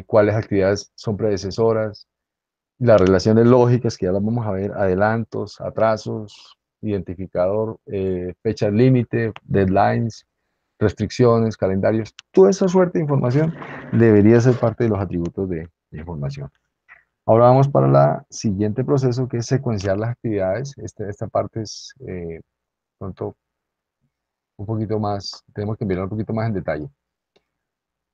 cuáles actividades son predecesoras, las relaciones lógicas, que ya las vamos a ver, adelantos, atrasos, identificador, fechas límite, deadlines, restricciones, calendarios, toda esa suerte de información debería ser parte de los atributos de información. Ahora vamos para la siguiente proceso, que es secuenciar las actividades. Esta parte es pronto un poquito más, tenemos que mirar un poquito más en detalle.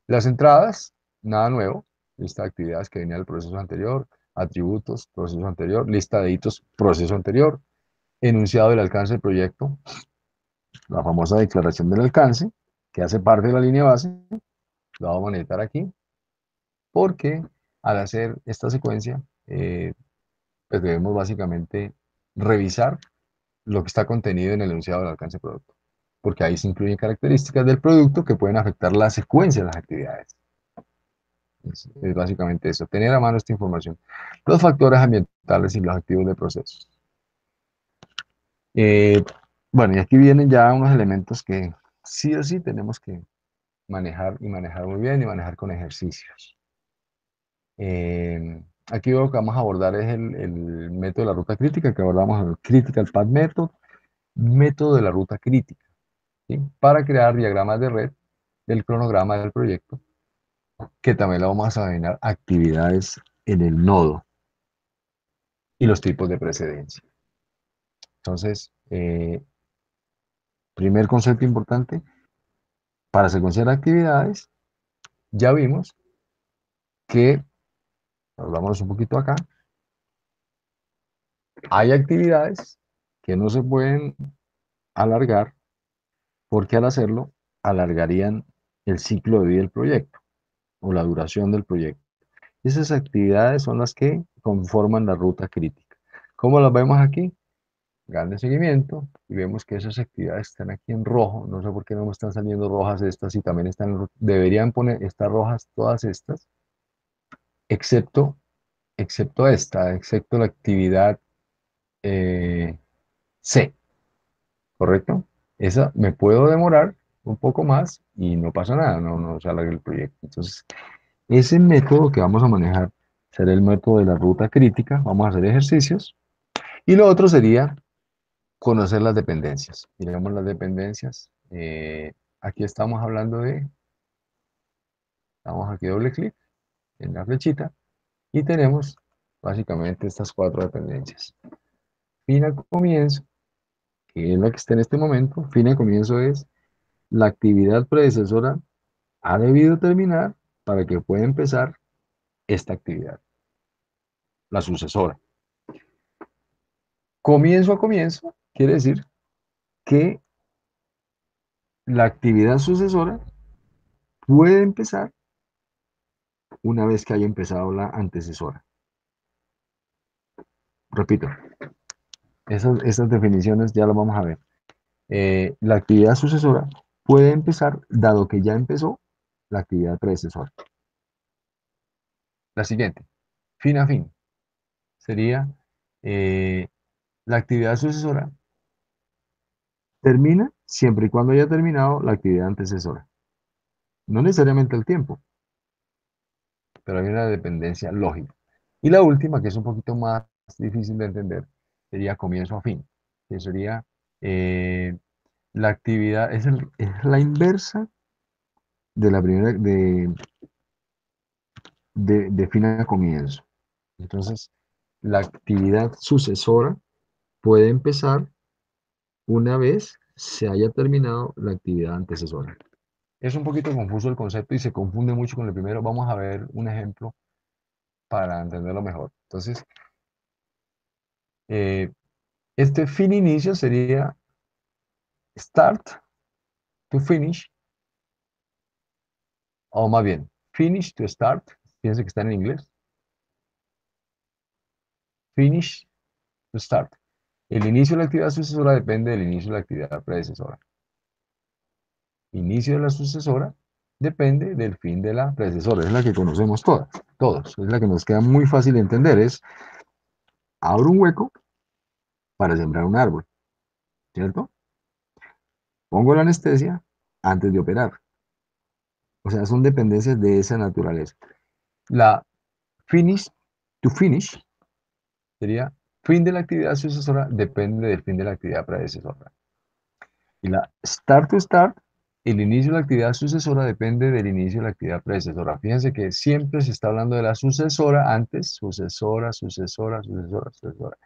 Las entradas, nada nuevo, lista de actividades que venía del proceso anterior, atributos, proceso anterior, lista de hitos, proceso anterior, enunciado del alcance del proyecto, la famosa declaración del alcance, que hace parte de la línea base, la vamos a necesitar aquí, porque al hacer esta secuencia, pues debemos básicamente revisar lo que está contenido en el enunciado del alcance del producto, porque ahí se incluyen características del producto que pueden afectar la secuencia de las actividades. Es básicamente eso, tener a mano esta información. Los factores ambientales y los activos de procesos. Eh, bueno, y aquí vienen ya unos elementos que sí o sí tenemos que manejar y manejar muy bien y manejar con ejercicios. Aquí lo que vamos a abordar es el método de la ruta crítica, que abordamos el Critical Path Method, método de la ruta crítica, ¿sí? Para crear diagramas de red del cronograma del proyecto, que también lo vamos a denominar actividades en el nodo y los tipos de precedencia. Entonces, primer concepto importante, para secuenciar actividades, ya vimos que, hablamos un poquito acá, hay actividades que no se pueden alargar porque al hacerlo alargarían el ciclo de vida del proyecto o la duración del proyecto. Esas actividades son las que conforman la ruta crítica. ¿Cómo las vemos aquí? Darle seguimiento y vemos que esas actividades están aquí en rojo. No sé por qué no me están saliendo rojas estas y también están, deberían poner, estar rojas todas estas, excepto, excepto esta, excepto la actividad C, ¿correcto? Esa me puedo demorar un poco más y no pasa nada, no se alarga el proyecto. Entonces, ese método que vamos a manejar será el método de la ruta crítica. Vamos a hacer ejercicios. Y lo otro sería conocer las dependencias. Miremos las dependencias. Aquí estamos hablando de, damos aquí doble clic en la flechita y tenemos básicamente estas cuatro dependencias. Fin a comienzo, que es la que está en este momento. Fin a comienzo es la actividad predecesora ha debido terminar para que pueda empezar esta actividad, la sucesora. Comienzo a comienzo quiere decir que la actividad sucesora puede empezar una vez que haya empezado la antecesora. Repito, esas definiciones ya las vamos a ver. La actividad sucesora puede empezar dado que ya empezó la actividad predecesora. La siguiente, fin a fin, sería la actividad sucesora termina siempre y cuando haya terminado la actividad antecesora. No necesariamente el tiempo, pero hay una dependencia lógica. Y la última, que es un poquito más difícil de entender, sería comienzo a fin, que sería la actividad, es la inversa de la primera, de fin a comienzo. Entonces, la actividad sucesora puede empezar una vez se haya terminado la actividad antecesora. Es un poquito confuso el concepto y se confunde mucho con el primero. Vamos a ver un ejemplo para entenderlo mejor. Entonces, este fin inicio sería start to finish, o más bien, finish to start. Fíjense que está en inglés. Finish to start. El inicio de la actividad sucesora depende del inicio de la actividad predecesora. Inicio de la sucesora depende del fin de la predecesora. Es la que conocemos todas, todos. Es la que nos queda muy fácil de entender. Es abro un hueco para sembrar un árbol, ¿cierto? Pongo la anestesia antes de operar. O sea, son dependencias de esa naturaleza. La finish to finish sería fin de la actividad sucesora depende del fin de la actividad predecesora. Y la start to start, el inicio de la actividad sucesora depende del inicio de la actividad predecesora. Fíjense que siempre se está hablando de la sucesora antes, sucesora, sucesora, sucesora, sucesora.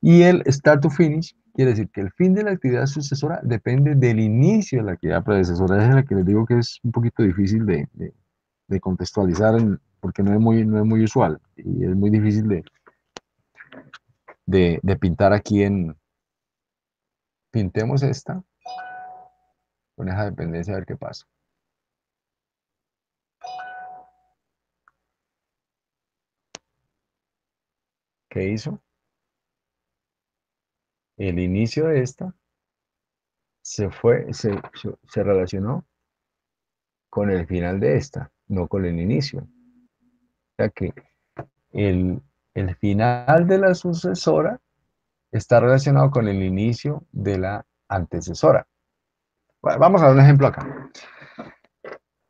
Y el start to finish quiere decir que el fin de la actividad sucesora depende del inicio de la actividad predecesora. Esa es la que les digo que es un poquito difícil de contextualizar porque no es muy usual y es muy difícil de pintar aquí en... Pintemos esta con esa dependencia a ver qué pasa. ¿Qué hizo? El inicio de esta se relacionó con el final de esta, no con el inicio. O sea que el, el final de la sucesora está relacionado con el inicio de la antecesora. Bueno, vamos a ver un ejemplo acá.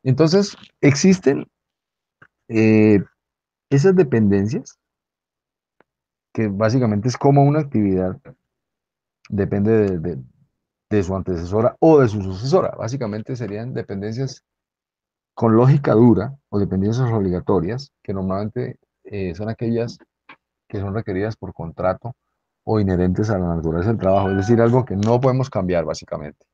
Entonces, existen eh, esas dependencias, que básicamente es como una actividad depende de su antecesora o de su sucesora. Básicamente serían dependencias con lógica dura o dependencias obligatorias, que normalmente son aquellas que son requeridas por contrato o inherentes a la naturaleza del trabajo, es decir, algo que no podemos cambiar básicamente.